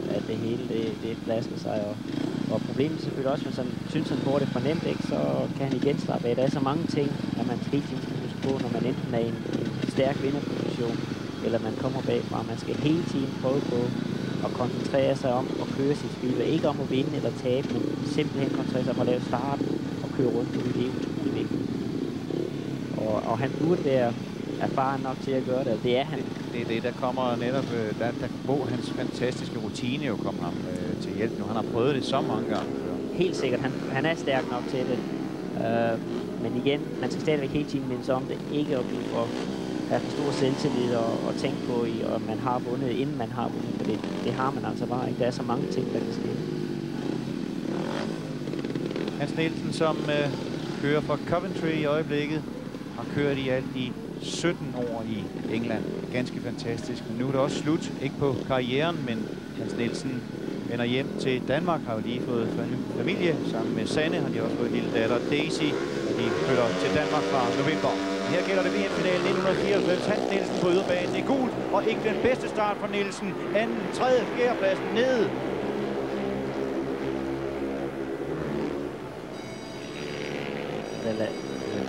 at det hele det flasker sig. Og problemet er selvfølgelig også, hvis han synes, han får det for nemt, ikke, så kan han igen slappe af. Der er så mange ting, at man hele tiden skal huske på, når man enten er i en stærk vinderposition, eller man kommer bagfra. Man skal hele tiden prøve på at koncentrere sig om at køre sit spil. Ikke om at vinde eller tabe, men simpelthen koncentrere sig om at lave starten og køre rundt. Det er utroligt vigtigt. Og han burde være erfaren nok til at gøre det, det er han. Det er det, der kommer netop, der må hans fantastiske rutine jo komme ham til hjælp nu. Han har prøvet det så mange gange før. Helt sikkert, han er stærk nok til det. Men igen, man skal stadigvæk hele tiden mindes om det, ikke at blive for have for stor selvtillid og tænke på, at man har vundet, inden man har vundet, for det har man altså bare ikke. Der er så mange ting, der kan ske. Hans Nielsen, som kører for Coventry i øjeblikket, har kørt i alt i 17 år i England. Ganske fantastisk. Men nu er det også slut. Ikke på karrieren, men Hans Nielsen vender hjem til Danmark. Har jo lige fået familie. Sammen med Sanne har de også fået en lille datter, Daisy. Og de flytter til Danmark fra november. Her gælder det VM-finalen 1994. Hans Nielsen på yderbanen i gul. Og ikke den bedste start for Nielsen. Anden, tredje, fjerde pladsen ned.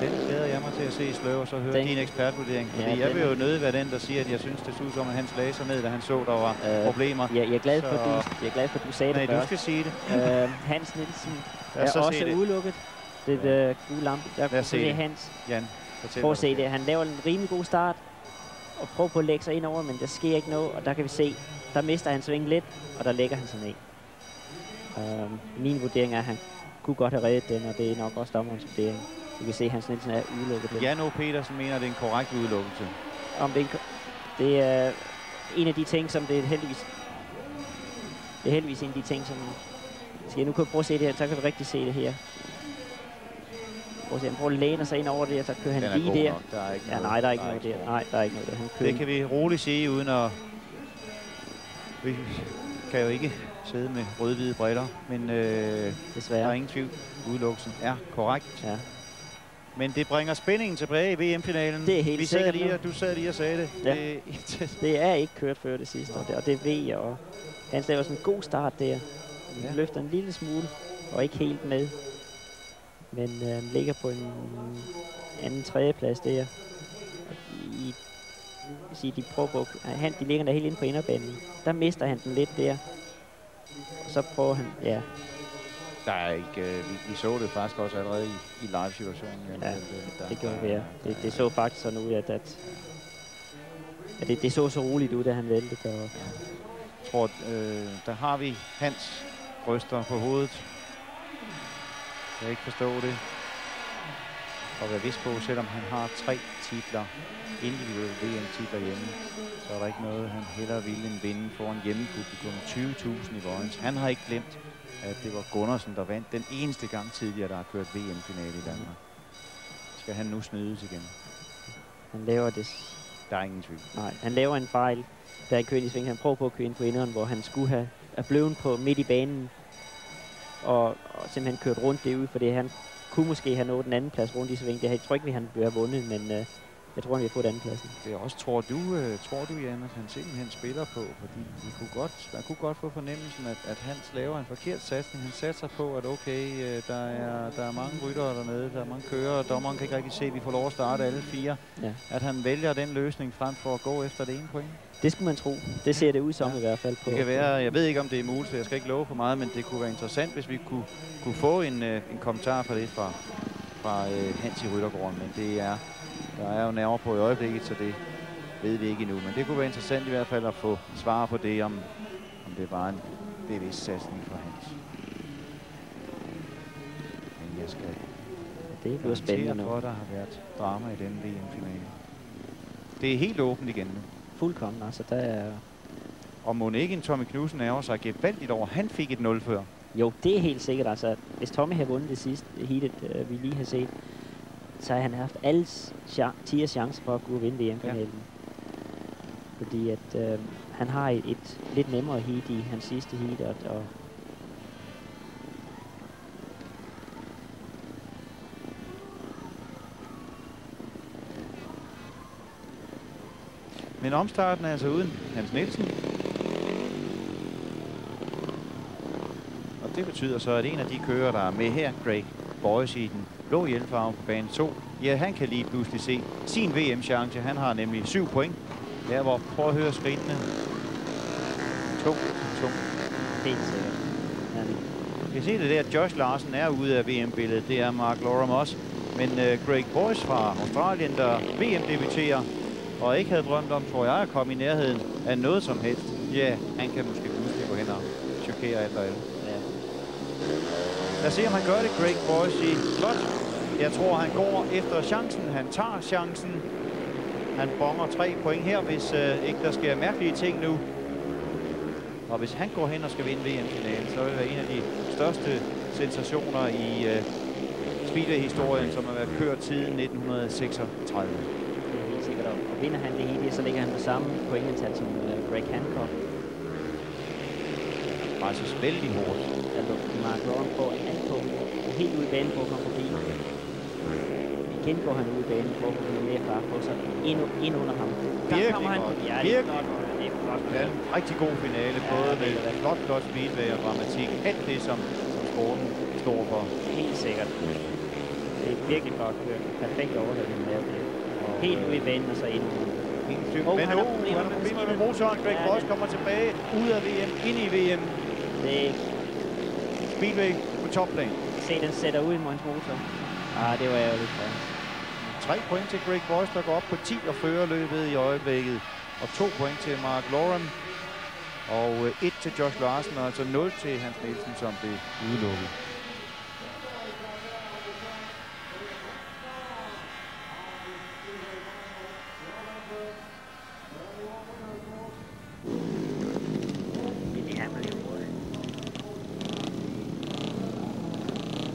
Den glæder jeg mig til at se i sløv, og så høre din ekspertvurdering. Fordi jeg vil jo nødig være den, der siger, at jeg synes, det så ud som, at han lagde sig ned, da han så, der var problemer. Ja, jeg er glad for, at du sagde det først. Nej, du skal sige det. Hans Nielsen er også udelukket. Det er gule lampe. Lad os se det. Hans. Jan, prøv at se det. Han laver en rimelig god start, og prøver på at lægge sig ind over, men der sker ikke noget. Og der kan vi se, der mister han svingen lidt, og der lægger han sig ned. Min vurdering er, at han kunne godt have reddet den, og det er nok også dommerens vurdering. Du kan se, at Hans Nielsen er udelukket. Jan O. Petersen mener, at det er en korrekt udelukkelse. Det er en af de ting, som det er heldigvis... Det er heldigvis en af de ting, som... Nu kan vi prøve at se det her, så kan vi rigtig se det her. Prøv at se, han prøver at læne sig ind over det, og så kører han lige der. Der er ikke noget. Nej, der er ikke noget der. Nej, der er ikke noget der. Han kører. Det kan vi roligt sige, uden at... Vi kan jo ikke sidde med rød-hvide briller, men desværre. Der er ingen tvivl. Udelukkelsen er korrekt. Ja. Men det bringer spændingen tilbage i VM-finalen. Det er helt sikkert. Du sad lige og sagde det. Ja. Det er ikke kørt før det sidste, og det ved jeg. Og han laver sådan en god start der. Han løfter en lille smule, og ikke helt med. Men ligger på en anden tredjeplads der. De prøver på, de ligger der helt inde på inderbanen. Der mister han den lidt der. Og så prøver han, ja. Der er ikke, vi så det faktisk også allerede i live-situationen. Ja, det gjorde vi, ja. Det så faktisk sådan ud, at det så roligt ud, da han væltede. Og jeg tror, der har vi Hans bryster på hovedet. Jeg kan ikke forstå det. Og være vidst på, selvom han har 3 titler, individuelle VM-titler hjemme, så er der ikke noget, han hellere ville end vinde foran hjemmepublikum 20.000 i Vojens. Han har ikke glemt, at det var Gundersen, der vandt den eneste gang tidligere, der har kørt VM-finale i Danmark. Skal han nu snydes igen? Han laver det. Der er ingen tvivl. Nej, han laver en fejl, der er kørt i sving. Han prøver på at køre ind på inderen, hvor han skulle have blevet på midt i banen og simpelthen kørt rundt det ud, fordi han kunne måske have nået den anden plads rundt i sving. Det tror ikke, han ville have vundet, men jeg tror, han vil få den anden pladsen. Det er også, tror du, Jan, at han simpelthen spiller på, fordi man kunne godt få fornemmelsen, at Hans laver en forkert satsning. Han satser på, at okay, der er mange ryttere dernede, der er mange kører, og dommeren kan ikke rigtig se, at vi får lov at starte alle 4. Ja. At han vælger den løsning frem for at gå efter det ene point. Det skulle man tro. Det ser det ud som i hvert fald. På. Det kan være, jeg ved ikke, om det er muligt, så jeg skal ikke love for meget, men det kunne være interessant, hvis vi kunne få en kommentar fra det fra Hans i ryttergården, men der er jo nerver på i øjeblikket, så det ved vi ikke endnu. Men det kunne være interessant i hvert fald at få svar på det, om det var en bevidst satsning for Hans. Men jeg skal... Det bliver spændende nu. Der har været drama i denne VM-finale. Det er helt åbent igen nu. Fuldkommen, altså der er... Og må ikke en Tommy Knudsen ærger sig gevaldigt over, han fik et 0 før. Jo, det er helt sikkert. Altså, hvis Tommy havde vundet det sidste heatet, vi lige har set, så har han haft alle 10 chancer for at kunne vinde VM-finalen. Ja. Fordi at han har et lidt nemmere heat i hans sidste heat, og men omstarten er altså uden Hans Nielsen. Og det betyder så, at en af de kører, der er med her, Greg Boyce i den blå hjelmfarve på bane 2, ja, han kan lige pludselig se sin VM-chance. Han har nemlig 7 point. Der hvor, prøv at høre skridtene. 2. helt sikkert. Vi kan se det der, at Josh Larsen er ude af VM-billedet. Det er Mark Loram også. Men Greg Boyce fra Australien, der VM-debuterer, og ikke havde drømt om, tror jeg, at komme i nærheden af noget som helst. Ja, han kan måske pludselig gå hen og chokere alt og alle. Ja. Lad os se, om han gør det, Greg Boyce. Flot. Jeg tror, han går efter chancen. Han tager chancen. Han bonger 3 point her, hvis ikke der sker mærkelige ting nu. Og hvis han går hen og skal vinde VM-finalen, så vil det være en af de største sensationer i speedway-historien, som har været kørt siden 1936. Helt sikkert. Og vinder han det hele, så ligger han på samme pointantal som Greg Hancock. Altså vældig hårdt. Altså, Mark Loram får alt på helt ude i banen for at komme forbi. Igen går han ud i banen for at komme mere fart på sig. Ind under ham. Virkelig godt. Ja, det er flot. Det er flot. Ja, rigtig god finale, både med flot speedway og dramatik. Alt det, som sporten står for. Helt sikkert. Det er virkelig godt kørt. Perfekt overhældning med det. Helt ude i banen og så ind. Men han har problemer med motoren. Greg Boyce kommer tilbage ud af VM, ind i VM. Det er Speedway på topplan. Se, den sætter ud i hans motor. Det var ærgerligt. 3 point til Greg Boyce, der går op på 10 og fører løbet i øjeblikket. Og 2 point til Mark Loram. Og 1 til Josh Larsen, og altså 0 til Hans Nielsen, som blev udelukket.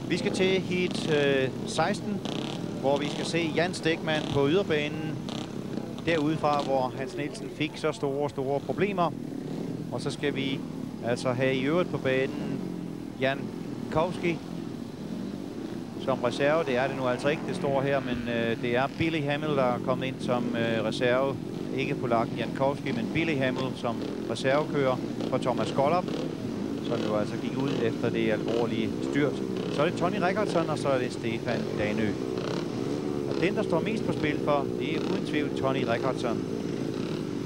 Vi skal til heat 16, hvor vi skal se Jan Stegmann på yderbanen. Derudefra, hvor Hans Nielsen fik så store problemer. Og så skal vi altså have i øvrigt på banen Jan Kowski som reserve. Det er det nu altså ikke, det står her, men det er Billy Hamill, der er kommet ind som reserve. Ikke polakken Jan Kowski, men Billy Hamill som reservekører for Thomas Gollop, som jo altså gik ud efter det alvorlige styrt. Så er det Tony Rickardsson, og så er det Stefan Danø. Og den, der står mest på spil for, det er uden tvivl Tony Rickardsson.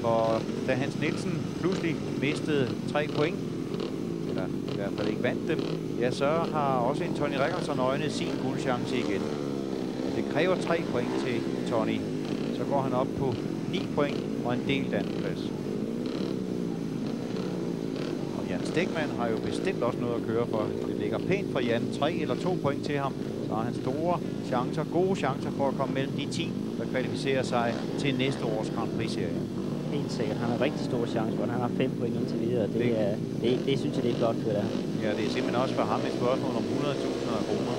For da Hans Nielsen pludselig mistede 3 point, eller i hvert fald ikke vandt dem, ja, så har også en Tony Rickardsson øjnet sin guldchance igen. Det kræver 3 point til Tony. Så går han op på 9 point og en delt andenplads. Og Jan Stegmann har jo bestemt også noget at køre for. Det ligger pænt for Jan. 3 eller 2 point til ham. Så har han store chancer, gode chancer for at komme mellem de 10, der kvalificerer sig til næste års Grand Prix-serie. Helt sikkert. Han har rigtig store chancer, og han har 5 point indtil videre. Det synes jeg, det er flot for det. Ja, det er simpelthen også for ham et spørgsmål om 100.000 kroner.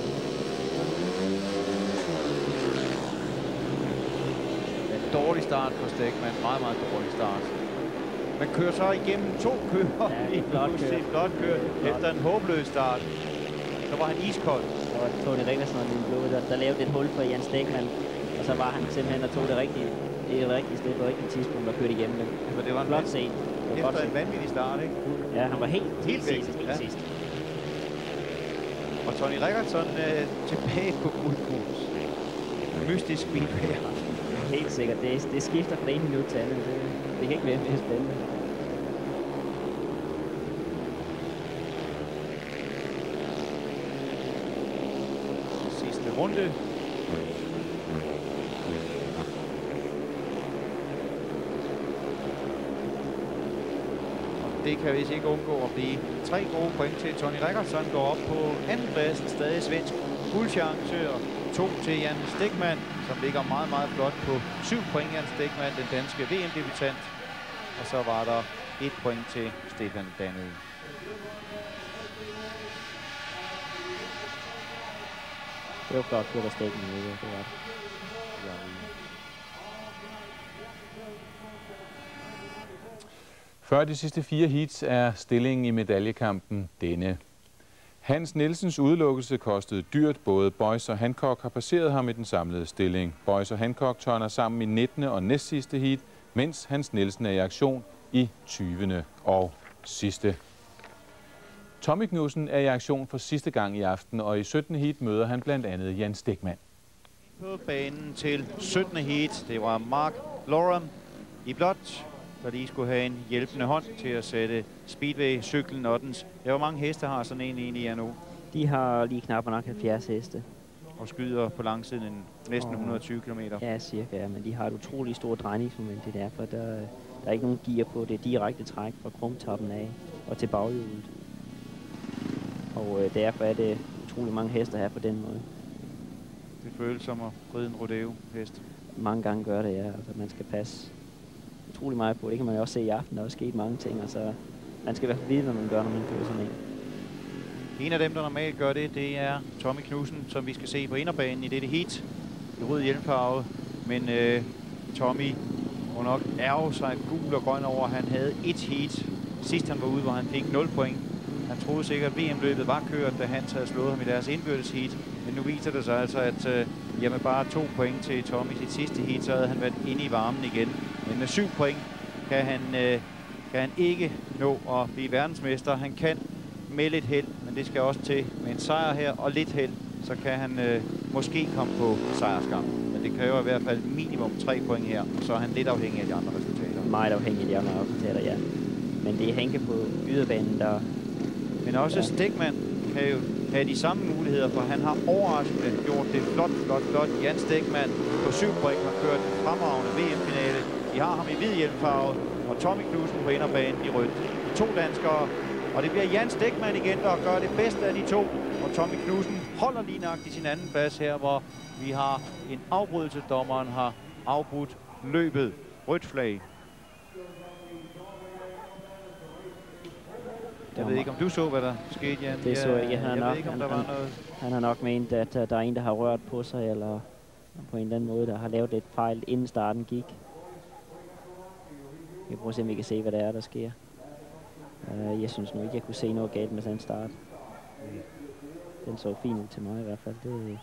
En dårlig start for Stegmann. Meget dårlig start. Man kører så igennem 2 kører. Ja, flot kørt. Efter en håbløs start. Så var han iskold. Og Tony Rickardsson og Lille Blå, der lavede et hul for Jan Stegmann. Og så var han simpelthen og tog det rigtige sted på det rigtige tidspunkt og kørte igennem det. For det var en flot set. Efter en vanvittig start, ikke? Ja, han var helt sidst. Og Tony Rickardsson tilbage på guldkurs. Mystisk bilbær. Helt sikkert. Det skifter fra en minut til anden. Det kan ikke være mere spændende. Sidste runde. Det kan vist ikke undgå at blive 3 gode point til Tony Rickardsson. Går op på andenpladsen, stadig svensk guldchance, og 2 til Jan Stegmann, som ligger meget flot på 7 point. Jan Stegmann, den danske VM-debutant. Og så var der 1 point til Stefan Daniel. Det var flot, det var stikken med det var det. Før de sidste 4 heats er stillingen i medaljekampen denne. Hans Nielsens udelukkelse kostede dyrt. Både Boyce og Hancock har passeret ham i den samlede stilling. Boyce og Hancock tørner sammen i 19. og næstsidste heat, mens Hans Nielsen er i aktion i 20. og sidste. Tommy Knudsen er i aktion for sidste gang i aften, og i 17. heat møder han blandt andet Jan Stegmann. På banen til 17. heat, det var Mark Loram i blåt, der lige skulle have en hjælpende hånd til at sætte Speedway-cyklen ottens. Hvor mange heste har sådan en egentlig nu? De har lige knap nok 70 heste. Og skyder på langsiden næsten 120 km. Ja, cirka, ja, men de har et utroligt stort drejningsmoment i derfor. Der er ikke nogen gear på det direkte træk fra krumtoppen af og til baghjulet. Og derfor er det utrolig mange heste her på den måde. Det føles som at ride en rodeo-hest. Mange gange gør det, ja. Altså, man skal passe utrolig meget på. Det kan man jo også se i aften. Der er også sket mange ting. Altså, man skal i hvert fald vide, hvad man gør, når man kører sådan en. En af dem, der normalt gør det, det er Tommy Knudsen, som vi skal se på inderbanen i dette heat. I rød hjelmfarve. Men Tommy må nok ærge sig gul og grøn over. Han havde et heat sidst han var ude, hvor han fik 0 point. Han troede sikkert, at VM-løbet var kørt, da Hans havde slået ham i deres indbyrdes heat. Men nu viser det sig altså, at med bare 2 point til Tommy i sit sidste heat, så havde han været inde i varmen igen. Men med 7 point kan han ikke nå at blive verdensmester. Han kan med lidt held, men det skal også til med en sejr her og lidt held, så kan han måske komme på sejrskamp. Men det kræver i hvert fald minimum 3 point her, og så er han lidt afhængig af de andre resultater. Meget afhængig af de andre resultater, ja. Men det er Henke på yderbanen, der... Men også Stegmann kan jo have de samme muligheder, for han har overraskende gjort det flot. Jan Stegmann på 7 point har kørt en fremragende VM-finale. De har ham i hvid hjelmfarve, og Tommy Knudsen på inderbanen i rødt. 2 danskere, og det bliver Jan Stegmann igen, der gør det bedste af de 2. Og Tommy Knudsen holder lige nøjagtigt sin anden plads her, hvor vi har en afbrydelse. Dommeren har afbrudt løbet. Rødt flag. Jeg ved ikke, om du så, hvad der skete, Jan. Det så jeg ikke. Han har nok ment, at der er en, der har rørt på sig, eller på en eller anden måde, der har lavet et fejl, inden starten gik. Vi prøver at se, om vi kan se, hvad det er, der sker. Jeg synes nu ikke, jeg kunne se noget galt med den start. Den så fin ud til mig i hvert fald. Det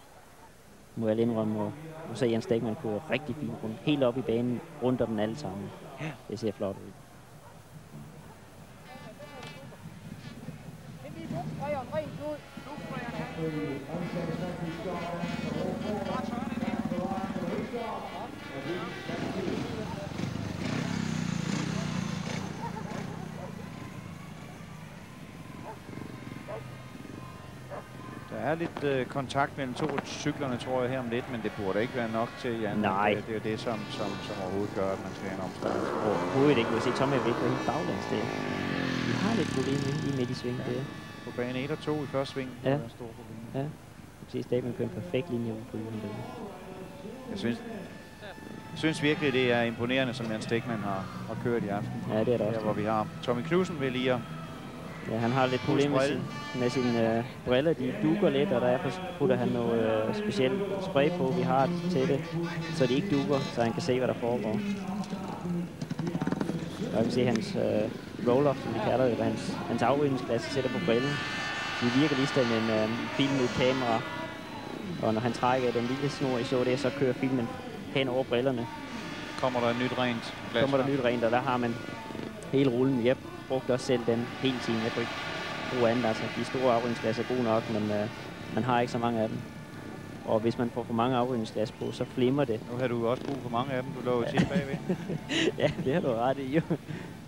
må jeg indrømme. Og så Jan Stegmann kører rigtig fint rundt. Helt op i banen, rundt om den alle sammen. Det ser flot ud. Der er lidt kontakt mellem 2 cyklerne, tror jeg, her om lidt, men det burde ikke være nok til, Jan. Nej. Det er jo det, som overhovedet gør, at man skal have en omstart. Overhovedet ikke. Du kan se, Tommy er væk på helt baglæns der. Vi har lidt problem lige midt i sving der. På bane 1 og 2 i første sving. Ja. Der er store problemer. Ja. Præcis, David kører en perfekt linje ud på jorden der. Jeg synes virkelig, det er imponerende, som Jan Stegmann har kørt i aften. Ja, det er det også. Der, hvor vi har Tommy Knudsen ved lige at... Ja, han har lidt problemer med sine briller. De dukker lidt, og derfor putter han noget specielt spray på, vi har til det, så de ikke dukker, så han kan se, hvad der foregår. Og jeg kan se hans roll-off, som vi kalder det, hans afrydningsglas sætter på brillen. De virker lige som en filmet kamera, og når han trækker den lille snor, I så det, så kører filmen hen over brillerne. Kommer der et nyt rent glas? Kommer der nyt rent, og der har man hele rullen. Jeg brugte også selv den hele tiden. Jeg kunne ikke bruge andet. Altså, de store afrydningsglas er gode nok, men man har ikke så mange af dem. Og hvis man får for mange afrydningsglas på, så flimmer det. Nu har du også brug for mange af dem. Du lå jo tit bagved. Ja, det har du ret i, jo.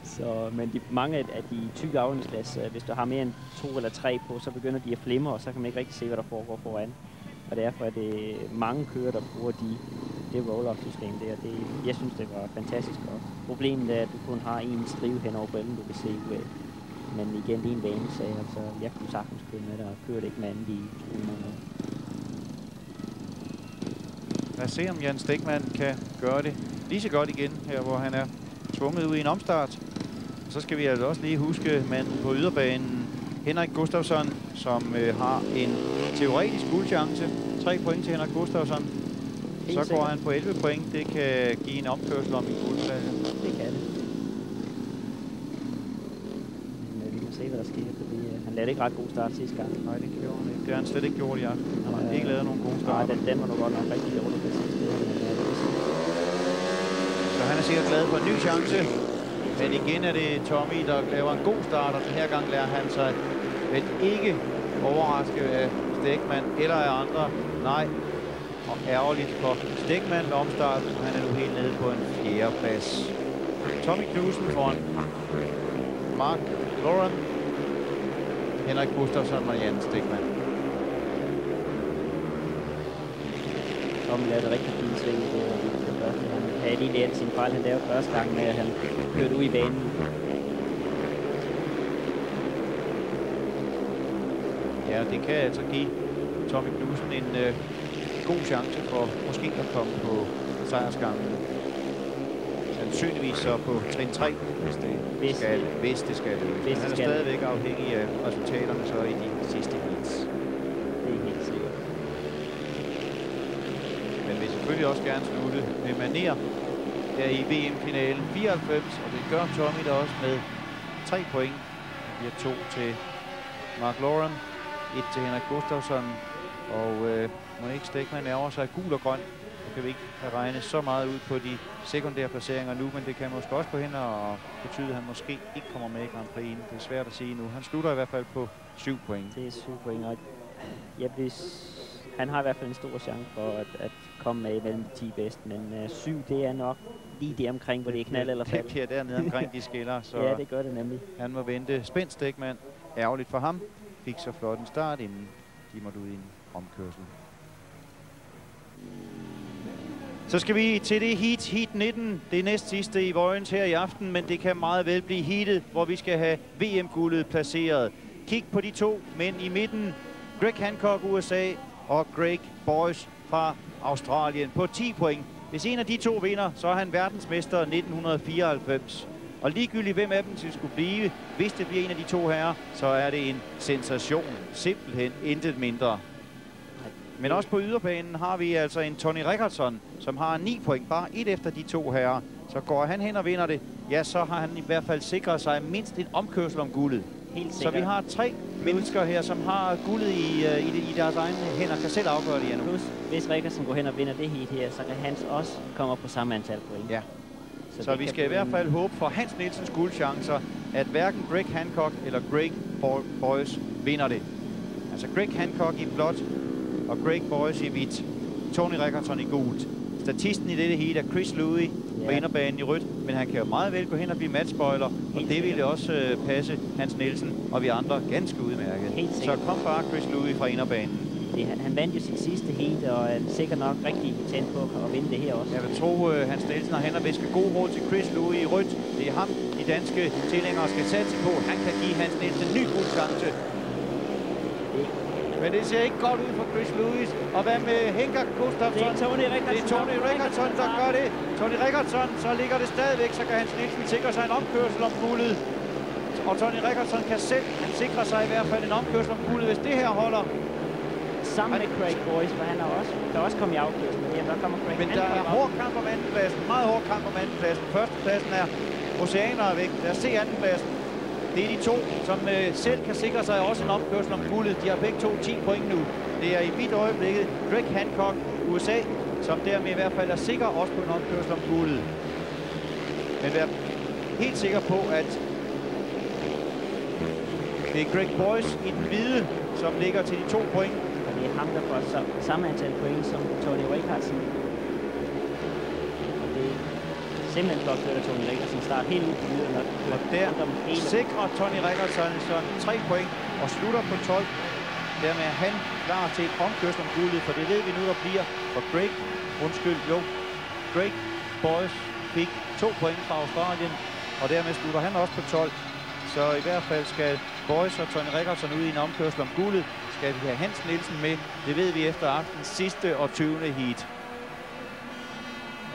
Så, men mange af de tykke afrydningsglas, hvis du har mere end 2 eller 3 på, så begynder de at flimre, og så kan man ikke rigtig se, hvad der foregår foran. Og derfor er det mange kører, der bruger det roll-off-system der. Jeg synes, det var fantastisk godt. Problemet er, at du kun har en strive hen over brillen, du kan se ud af. Men igen, det er en vanesag, altså jeg kunne sagtens køre med det, og kørte ikke med andet i utrolig mange år. Lad os se, om Jan Stegmann kan gøre det lige så godt igen, her hvor han er tvunget ud i en omstart. Så skal vi altså også lige huske manden på yderbanen, Henrik Gustafsson, som har en teoretisk guldchance. 3 point til Henrik Gustafsson. Så går han på 11 point. Det kan give en opkørsel om en guldmedalje. Det kan det. Men vi må se, hvad der sker, fordi han lavede ikke ret god start sidste gang. Nej, det gjorde han ikke. Det har han slet ikke gjort i aften. Han har ikke lavet nogen gode starter. Nej, den var nu godt nok rigtig dårlig på sidste. Så han er sikkert glad for en ny chance. Men igen er det Tommy, der laver en god start, og den her gang lærer han sig vel ikke overraske af Stegmann eller af andre. Nej, og ærgerligt for Stegmann med omstart, og han er nu helt nede på en 4. plads. Tommy Knudsen foran Mark Lauren, Henrik Gustafsson og Jan Stegmann. Tommy lavede rigtig fint sving i det første. Han havde lige lært sin fejl, han lavede første gang med, at han kørte ud i banen. Ja, det kan altså give Tommy Knudsen en god chance for måske at komme på sejrsgangen. Sandsynligvis så på trin 3, hvis det skal løse. Han er stadigvæk afhængig af resultaterne så i de sidste heats. Det er helt sikkert. Men vil selvfølgelig også gerne slutte med manér her i VM-finalen 94, og det gør Tommy da også med 3 point. Vi har 2 til Mark Lauren, 1 til Henrik Gustafsson, og må ikke Stegmann ærger sig gul og grøn. Så kan vi ikke regne så meget ud på de sekundære placeringer nu, men det kan måske også gå hen og betyde, at han måske ikke kommer med i Grand Prix'en. Det er svært at sige nu. Han slutter i hvert fald på 7 point. Det er 7 point, og han har i hvert fald en stor chance for at komme med mellem de 10 bedste, men 7, det er nok lige det omkring, hvor det er knald eller fald. Det bliver dernede omkring de skiller, så ja, det gør det nemlig. Han må vente spændt. Stegmann. Ærgerligt for ham. Fik så flot en start, inden de måtte ud i en omkørsel. Så skal vi til det heat 19. Det er næst sidste i Vojens her i aften, men det kan meget vel blive heatet, hvor vi skal have VM-guldet placeret. Kig på de 2 mænd i midten. Greg Hancock, USA, og Greg Boyce fra Australien på 10 point. Hvis en af de 2 vinder, så er han verdensmester 1994. Og ligegyldigt hvem af dem det skulle blive, hvis det bliver en af de 2 herrer, så er det en sensation. Simpelthen intet mindre. Men også på yderbanen har vi altså en Tony Rickardsson, som har 9 point, bare 1 efter de 2 herrer. Så går han hen og vinder det, ja, så har han i hvert fald sikret sig mindst en omkørsel om guldet. Helt så vi har 3 mennesker her, som har guldet i deres egne hænder, kan selv afgøre det endnu. Plus, hvis Rickardsson går hen og vinder det heat her, så kan Hans også komme på samme antal point. Ja. Så vi skal i hvert fald håbe for Hans Nielsens guldchancer, at hverken Greg Hancock eller Greg Boyce vinder det. Altså Greg Hancock i blåt og Greg Boyce i hvidt. Tony Rickardsson i gult. Statisten i dette heat er Chris Louis på inderbanen i rødt, men han kan jo meget vel gå hen og blive matchspoiler, og det ville også passe Hans Nielsen og vi andre ganske udmærket. Så kom bare Chris Louis fra inderbanen. Han vandt jo sit sidste heat, og er sikkert nok rigtig tændt på at vinde det her også. Jeg vil tro, Hans Nielsen har hen og viske god råd til Chris Louis i rødt. Det er ham, de danske tilhængere skal satse på. Han kan give Hans Nielsen en ny guldchance. Men det ser ikke godt ud for Chris Louis. Og hvad med Henrik Gustafsson? Det er Tony Rickardsson. Det er Tony Rickardsson, der gør det. Tony Rickardsson, så ligger det stadigvæk, så kan Hans Nielsen sikre sig en omkørsel om guldet. Og Tony Rickardsson kan selv, han sikrer sig i hvert fald en omkørsel om guldet, hvis det her holder. Sammen med Greg Boyce, for han er også kommet i afkørsel. Der kommer Greg. Men der er hård kamp om andenpladsen. Meget hård kamp om andenpladsen. Førstepladsen er Oceaner væk. Lad os se andenpladsen. Det er de 2, som selv kan sikre sig også en omkørsel om guldet. De har begge 2 10 point nu. Det er i vidt øjeblikket Greg Hancock, USA, som dermed i hvert fald er sikker også på en omkørsel om guldet. Men vær helt sikker på, at det er Greg Boyce i den hvide, som ligger til de 2 point. Og det er ham, der får samme antal point som Tony Rickardsson. Simpelthen flot kører Tony Rickardsson start helt ud på midten. Og der sikrer Tony Rickardsson 3 point og slutter på 12. Dermed er han klar til et omkørsel om guldet, for det ved vi nu, der bliver for Greg Boyce fik 2 point fra Australien, og dermed slutter han også på 12. Så i hvert fald skal Boyce og Tony Rickardsson ud i en omkørsel om guldet. Skal vi have Hans Nielsen med? Det ved vi efter aftens sidste og 20. heat.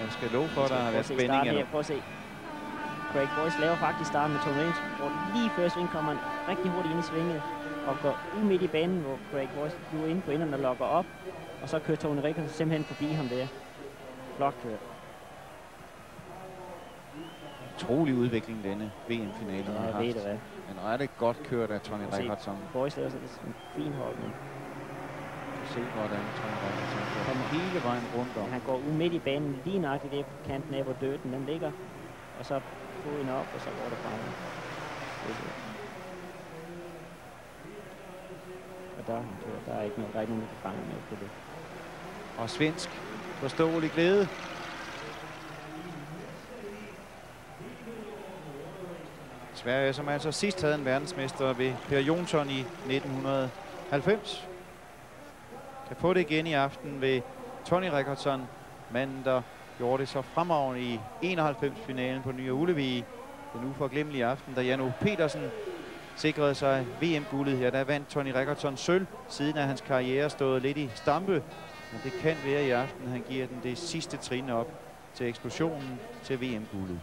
Jeg skal love for, at der har været spænding. Prøv at se. Craig Boyce laver faktisk starten med Tony Rickardson, hvor lige før sving kommer han rigtig hurtigt ind i svinget og går ud midt i banen, hvor Craig Boyce flyver ind på inderne og lokker op, og så kører Tony Rickardson simpelthen forbi ham der. Flot kørt. Utrolig udvikling, denne VM-finale har Ja, haft. ved det hvad. En ret godt kørt af Tony Rickardson. Boyce laver sådan en fin holdning. Se hvordan Tony Rickardson kommer hele vejen rundt om. Han går ud midt i banen, lige nøjagtigt det på kanten af, hvor døden den ligger. Og så foden op, og så går det frem. Og der er ikke nogen, der kan fange med på det. Og svensk forståelig glæde. Sverige, som altså sidst havde en verdensmester ved Per Jonsson i 1990. Kan få det igen i aften ved Tony Rickardson. Manden, der gjorde det så fremragende i 91-finalen på Nye Ullevi. Den uforglemmelige aften, da Jan O. Petersen sikrede sig VM-guldet. Ja, der vandt Tony Rickardson sølv. Siden af hans karriere stået lidt i stampe. Men det kan være i aften, han giver den det sidste trin op til eksplosionen til VM-guldet.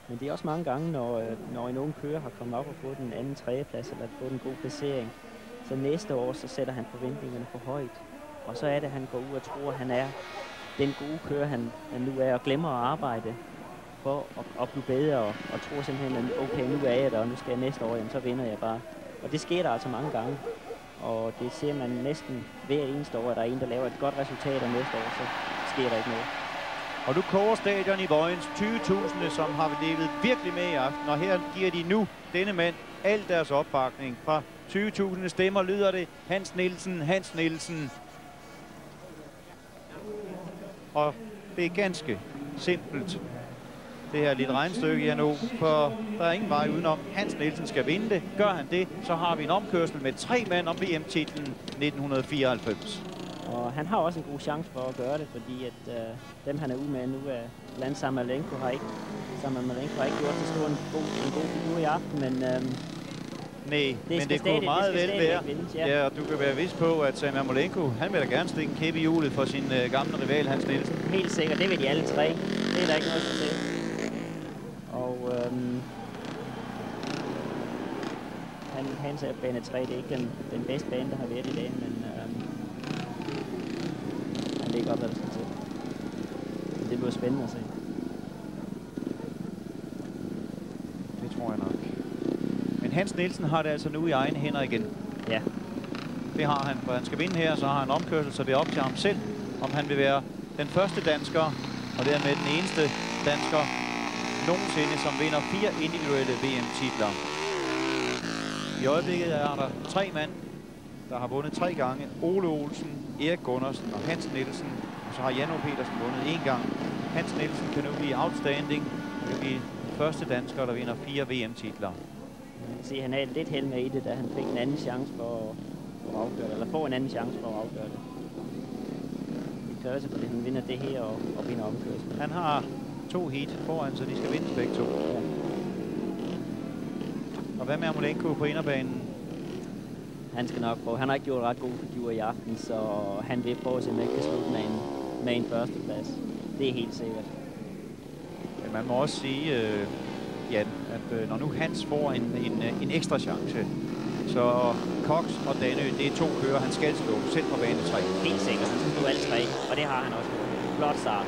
Men det er også mange gange, når en ung kører har kommet op og fået den anden tredjeplads, eller fået en god placering, så næste år så sætter han forventningerne for højt. Og så er det, at han går ud og tror, at han er den gode kører, han nu er, og glemmer at arbejde for at blive bedre, og tror simpelthen, at okay, nu er jeg der, og nu skal jeg næste år, jamen, så vinder jeg bare. Og det sker der altså mange gange, og det ser man næsten hver eneste år, at der er en, der laver et godt resultat, og næste år, så sker der ikke noget. Og nu koger stadion i Vojens 20.000, som har levet virkelig med i aften. Og her giver de nu denne mand al deres opbakning. Fra 20.000 stemmer lyder det Hans Nielsen, Hans Nielsen. Og det er ganske simpelt. Det her lille regnestykke, jeg nu, for der er ingen vej udenom. Hans Nielsen skal vinde det. Gør han det, så har vi en omkørsel med 3 mand om VM-titlen 1994. Og han har også en god chance for at gøre det, fordi at dem han er ude med nu er blandt Samolenko har ikke gjort så stor en god figur i aften, men nej, men det kunne meget vel være. Vindes, ja, og du kan være vidst på, at Samolenko, han vil da gerne stikke en kæppe i hjulet for sin gamle rival, Hans Nielsen. Helt sikkert, det vil de alle tre. Det er der ikke noget til. Og hans er bane 3, det er ikke den bedste bane, der har været i dag, men han ligger op, hvad der skal til. Det bliver spændende at se. Det tror jeg nok. Men Hans Nielsen har det altså nu i egne hænder igen. Ja. Det har han, for han skal vinde her, så har han omkørsel, så det er op til ham selv, om han vil være den første dansker, og dermed den eneste dansker nogensinde, som vinder 4 individuelle VM-titler. I øjeblikket er der 3 mand, der har vundet 3 gange. Ole Olsen, Erik Gundersen og Hans Nielsen. Og så har Jan O. Petersen vundet 1 gang. Hans Nielsen kan nu blive outstanding. Han kan blive den første dansker, der vinder 4 VM-titler. Se, han er lidt held med i det, da han fik en anden chance for at afgøre det. Eller får en anden chance for at afgøre det. Det kræver sig, fordi han vinder det her og vinder omkørslen. Han har 2 heat foran, så de skal vinde begge 2. Ja. Og hvad med Amolenko på inderbanen? Han skal nok prøve. Han har ikke gjort ret god figur i aften, så han vil prøve at se, om han kan slutte med en førsteplads. Det er helt sikkert. Men man må også sige, Jan, at når nu Hans får en ekstra chance, så Cox og Danø, det er 2 kører, han skal slå selv på bane 3. Helt sikkert. Han skal slå alle 3, og det har han også. Flot start.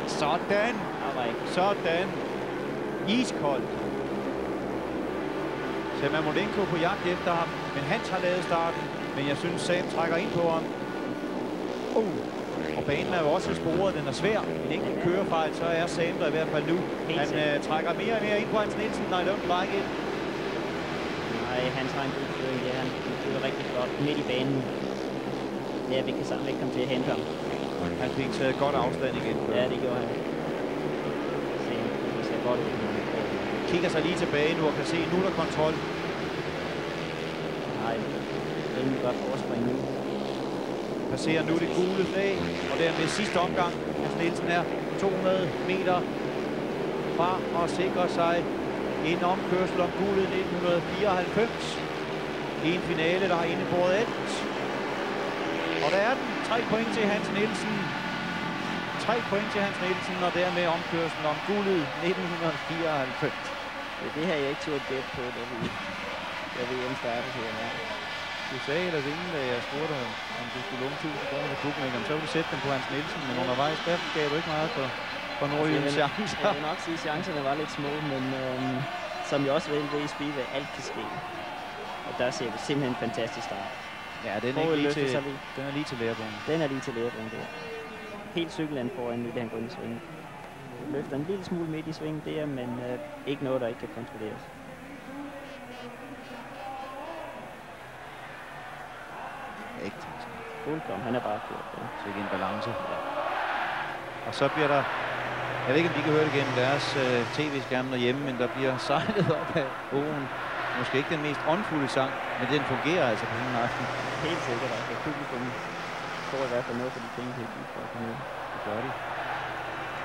Sådan! Sådan! Iskoldt. Sam Amolenko på jagt efter ham, men Hans har lavet starten, men jeg synes, Sam trækker ind på ham. Og banen er jo også sporet, den er svær. En enkelt kørefejl, så er Sam der i hvert fald nu. Han trækker mere og mere ind på Hans Nielsen, I don't like it. Nej, Hans har en god køring, det han kører rigtig flot midt i banen. Ja, vi kan sammen ikke komme til at hente ham. Han fik taget godt afstand igen. Ja, det gjorde han. Det ser godt ud. Kigger sig lige tilbage nu og kan se, nu er der kontrol. Nej, det er en godt forspring nu. Passerer nu det gule flag, og dermed sidste omgang. Hans Nielsen er 200 meter fra og sikrer sig en omkørsel om guldet 1994. I en finale, der har indebåret alt. Og der er den. 3 point til Hans Nielsen. 3 point til Hans Nielsen, og dermed omkørslen om guldet 1994. Det har jeg ikke turde gætte på, da VM startede her. Ja. Du sagde ellers inden, da jeg spurgte, om du skulle låne 1000 kroner til bookmakeren, så ville du sætte dem på Hans Nielsen, men undervejs, der gav du ikke meget for Nordjyllands chancer. Jeg vil nok sige, at chancerne var lidt små, men som jeg også ved i Speedway, alt kan ske. Og der ser vi simpelthen en fantastisk start. Ja, den er lige til lærebogen. Den er lige til lærebogen, der. Helt cykelland foran, lige da han går ind i svingen. Løfter en lille smule midt i svingen der, men ikke noget, der ikke kan kontrolleres. Ægte. Fuldkommen, han er bare kørt. Ja. Så ikke en balance. Ja. Og så bliver der, jeg ved ikke om de kan høre det gennem deres tv-skærm derhjemme, men der bliver sejlet op af åen. Måske ikke den mest åndfulde sang, men den fungerer altså på sådan en aften. Helt sikkert, altså publikum får i hvert fald noget for de penge, helt for at komme ud. Det gør de.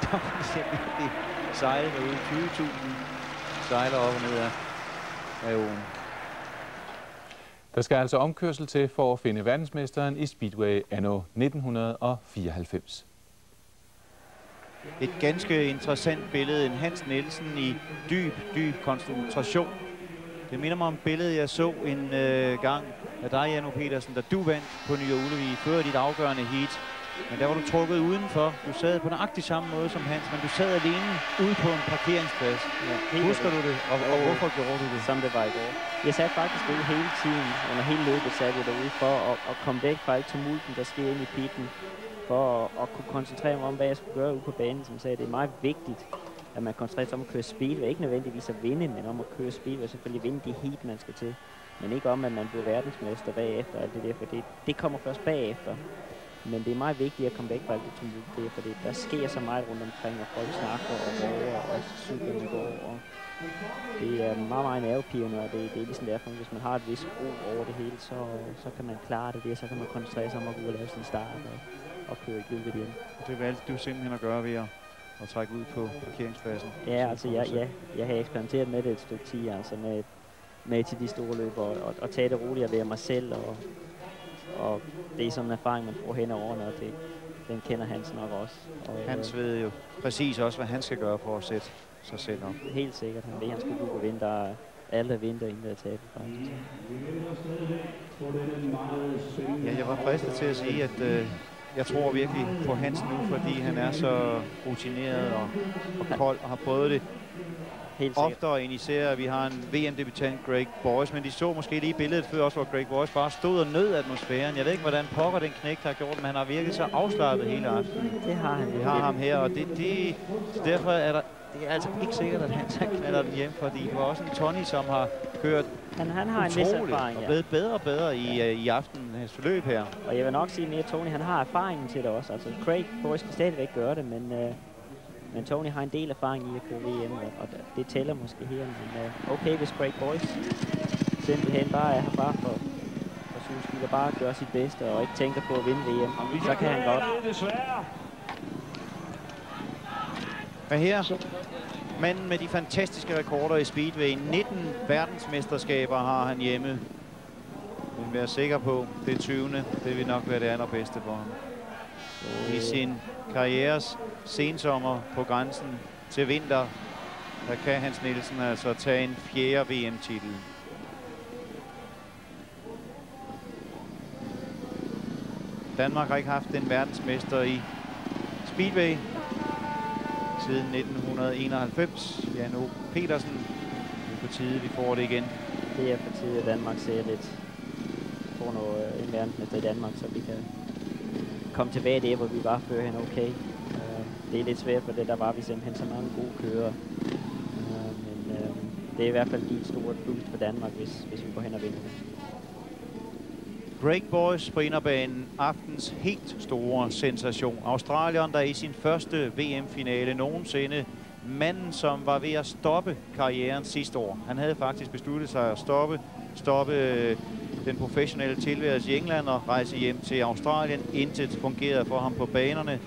Der er simpelthen sejlet derude. 20.000 sejler op og ned af åen. Der skal altså omkørsel til for at finde verdensmesteren i Speedway anno 1994. Et ganske interessant billede. En Hans Nielsen i dyb koncentration. Det minder mig om billedet, jeg så en gang af dig, Jan O. Petersen, da du vandt på Ny Ullevi før dit afgørende heat. Men der var du trukket udenfor. Du sad på nøjagtig samme måde som Hans, men du sad alene ude på en parkeringsplads. Ja, husker du det? Og hvorfor gjorde du det? Som det var i går. Jeg sad faktisk ude hele tiden, under hele løbet sad jeg derude for at komme væk fra alt tumulten, der sker inde i pitten. For at kunne koncentrere mig om, hvad jeg skulle gøre ude på banen. Som sagde, det er meget vigtigt, at man koncentrerer sig om at køre Speedway. Ikke nødvendigvis at vinde, men om at køre Speedway. Selvfølgelig vinde de heat, man skal til. Men ikke om, at man bliver verdensmester bagefter. Alt det der, for det kommer først bagefter. Men det er meget vigtigt at komme væk fra alt det tumult, fordi der sker så meget rundt omkring, og folk snakker og råber og cyklerne går. Og det er meget nervepirrende, og det er ligesom derfor, hvis man har et vis ro over det hele, så kan man klare det der, så kan man koncentrere sig om at gå og lave sin start og køre i løbet igen. Det valgte du simpelthen at gøre ved at trække ud på parkeringspladsen? Ja, altså jeg har eksperimenteret med det et stykke tid, altså med til de store løb og tage det roligt og være mig selv. Og det er sådan en erfaring, man får hen over årene, og den kender Hans nok også. Og Hans ved jo præcis også, hvad han skal gøre for at sætte sig selv op. Helt sikkert. Han ved, han skal gå på vind. Der er alle, der vinder, inden der taber, faktisk. Ja, jeg var fristet til at sige, at jeg tror virkelig på Hans nu, fordi han er så rutineret og kold og har prøvet det oftere end især. Vi har en VM-debutant, Greg Boyce, men de så måske lige billedet før også, hvor Greg Boyce bare stod og nød atmosfæren. Jeg ved ikke, hvordan pokker den knægt har gjort, men han har virket så afslappet hele aftenen. Det har han. Vi har ham her, og derfor er det er altså ikke sikkert, at han knalder den hjem, fordi det var også en Tony, som har kørt han har en vis erfaring, og blevet bedre og bedre i aftenens forløb her. Og jeg vil nok sige mere, at Tony han har erfaringen til det også. Altså Craig Boyce skal stadigvæk gøre det, men Tony har en del erfaring i at køre VM, og det tæller måske her. Men okay, hvis Craig Boyce simpelthen bare er her bare for synes skyld og bare gøre sit bedste og ikke tænker på at vinde VM, så kan han godt. Og her, manden med de fantastiske rekorder i Speedway. 19 verdensmesterskaber har han hjemme. Men være sikker på, det 20. det vil nok være det allerbedste for ham. I sin karrieres sensommer på grænsen til vinter, der kan Hans Nielsen altså tage en 4. VM-titel. Danmark har ikke haft en verdensmester i Speedway siden 1991. Jan O. Petersen. Det er på tide, vi får det igen. Det er på tide, at Danmark ser lidt får en verdensmester i Danmark, så vi kan komme tilbage der, hvor vi var førhen okay. Det er lidt svært, for det der var vi simpelthen så mange gode kører. Men det er i hvert fald et stort boost for Danmark, hvis vi går hen og vinder det. Greg Boyce på inderbanen, aftens helt store sensation. Australieren, der er i sin første VM-finale nogensinde. Manden, som var ved at stoppe karrieren sidste år. Han havde faktisk besluttet sig at stoppe den professionelle tilværelse i England og rejse hjem til Australien. Intet fungerede for ham på banerne.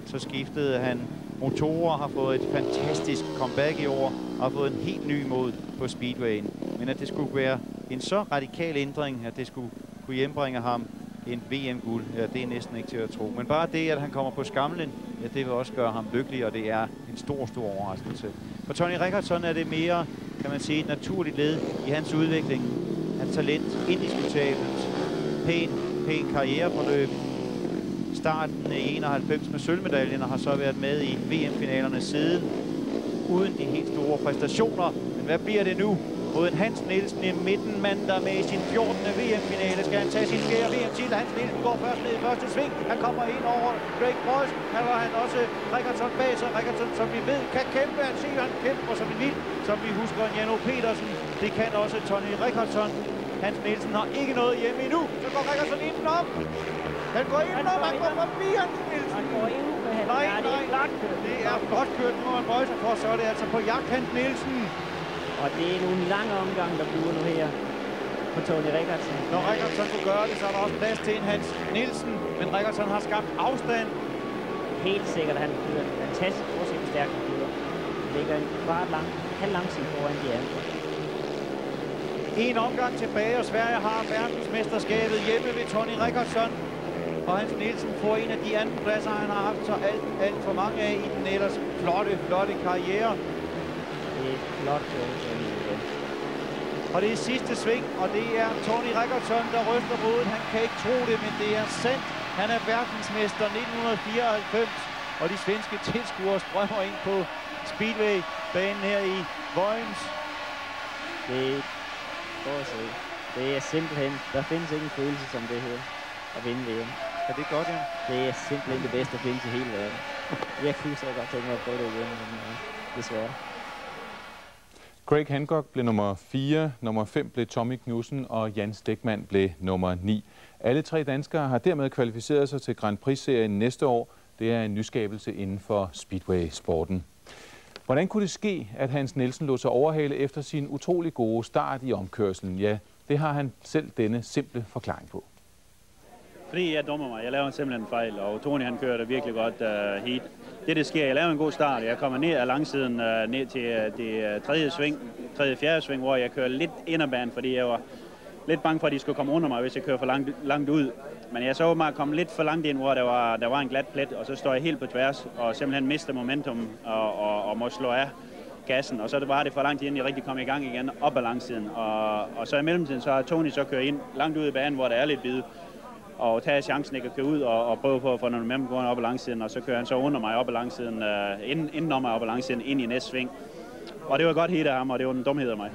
Så skiftede han motorer, har fået et fantastisk comeback i år og har fået en helt ny mod på Speedwayen. Men at det skulle være en så radikal ændring, at det skulle kunne hjembringe ham en VM-guld, ja, det er næsten ikke til at tro. Men bare det, at han kommer på skamlen, ja, det vil også gøre ham lykkelig, og det er en stor overraskelse. For Tony Rickardsson er det mere kan man sige, et naturligt led i hans udvikling. Hans talent, indiskutabelt. Pæn karriereforløb. Starten i 91 med sølvmedaljen og har så været med i VM-finalerne siden, uden de helt store præstationer. Men hvad bliver det nu? Mod en Hans Nielsen i midten, mand der med i sin 14. VM-finale. Skal han tage sin fjerde VM-titel? Hans Nielsen går først ned i første sving. Han kommer ind over Greg Boyce. Her var han også Rickardson bag sig. Rickardson, som vi ved, kan kæmpe. Han siger, han kæmper som en vild. Som vi husker en Jan O. Petersen. Det kan også Tony Rickardson. Hans Nielsen har ikke noget hjemme endnu. Så går Rickardson indenom. Han går indenom. Han går forbi Hans Nielsen. Han går ind. Nej. Det er flot kørt nu af Boyce, for så er det altså på jagt Hans Nielsen. Og det er nogle lange omgange, der bliver nu her på Tony Rickardson. Når Rickardson kunne gøre det, så er der også plads til en Hans Nielsen. Men Rickardson har skabt afstand. Helt sikkert, at han kører en fantastisk fortsæt stærk kører. Ligger en kvart halvlangsomt foran de andre. En omgang tilbage, og Sverige har verdensmesterskabet hjemme ved Tony Rickardson. Og Hans Nielsen får en af de anden pladser, han har haft så alt for mange af i den ellers flotte karriere. Det er flot. Og det er sidste sving, og det er Tony Rickardson, der ryster hovedet. Han kan ikke tro det, men det er sandt. Han er verdensmester 1994, og de svenske tilskuere strømmer ind på Speedway-banen her i Vojens. Det er simpelthen, der findes ikke en følelse som det her, at vinde VM. Er det godt, ja? Det er simpelthen det bedste at findes i hele verden. Jeg kunne så godt tænke mig at prøve det igen, men desværre. Greg Hancock blev nummer 4, nummer 5 blev Tommy Knudsen, og Jan Stegmann blev nummer 9. Alle 3 danskere har dermed kvalificeret sig til Grand Prix-serien næste år. Det er en nyskabelse inden for Speedway-sporten. Hvordan kunne det ske, at Hans Nielsen lod sig overhale efter sin utrolig gode start i omkørslen? Ja, det har han selv denne simple forklaring på. Fordi jeg dummer mig. Jeg laver simpelthen en fejl, og Tony han kører det virkelig godt heat. Det sker, jeg laver en god start. Jeg kommer ned af langsiden ned til det fjerde sving, hvor jeg kører lidt inderbanen, fordi jeg var lidt bange for, at de skulle komme under mig, hvis jeg kører for langt ud. Men jeg så mig komme lidt for langt ind, hvor der var en glat plet, og så står jeg helt på tværs og simpelthen mister momentum og må slå af gassen. Og så var det for langt ind, jeg rigtig kom i gang igen op ad langsiden. Og så i mellemtiden, så har Tony så kørt ind langt ud i banen, hvor der er lidt bid. Og tager chancen ikke at køre ud og prøve på at få nogle mellemgående op ad langsiden, og så kører han så under mig op ad langsiden, indenom mig op ad langsiden, ind i næste sving. Og det var godt hit af ham, og det var en dumhed af mig.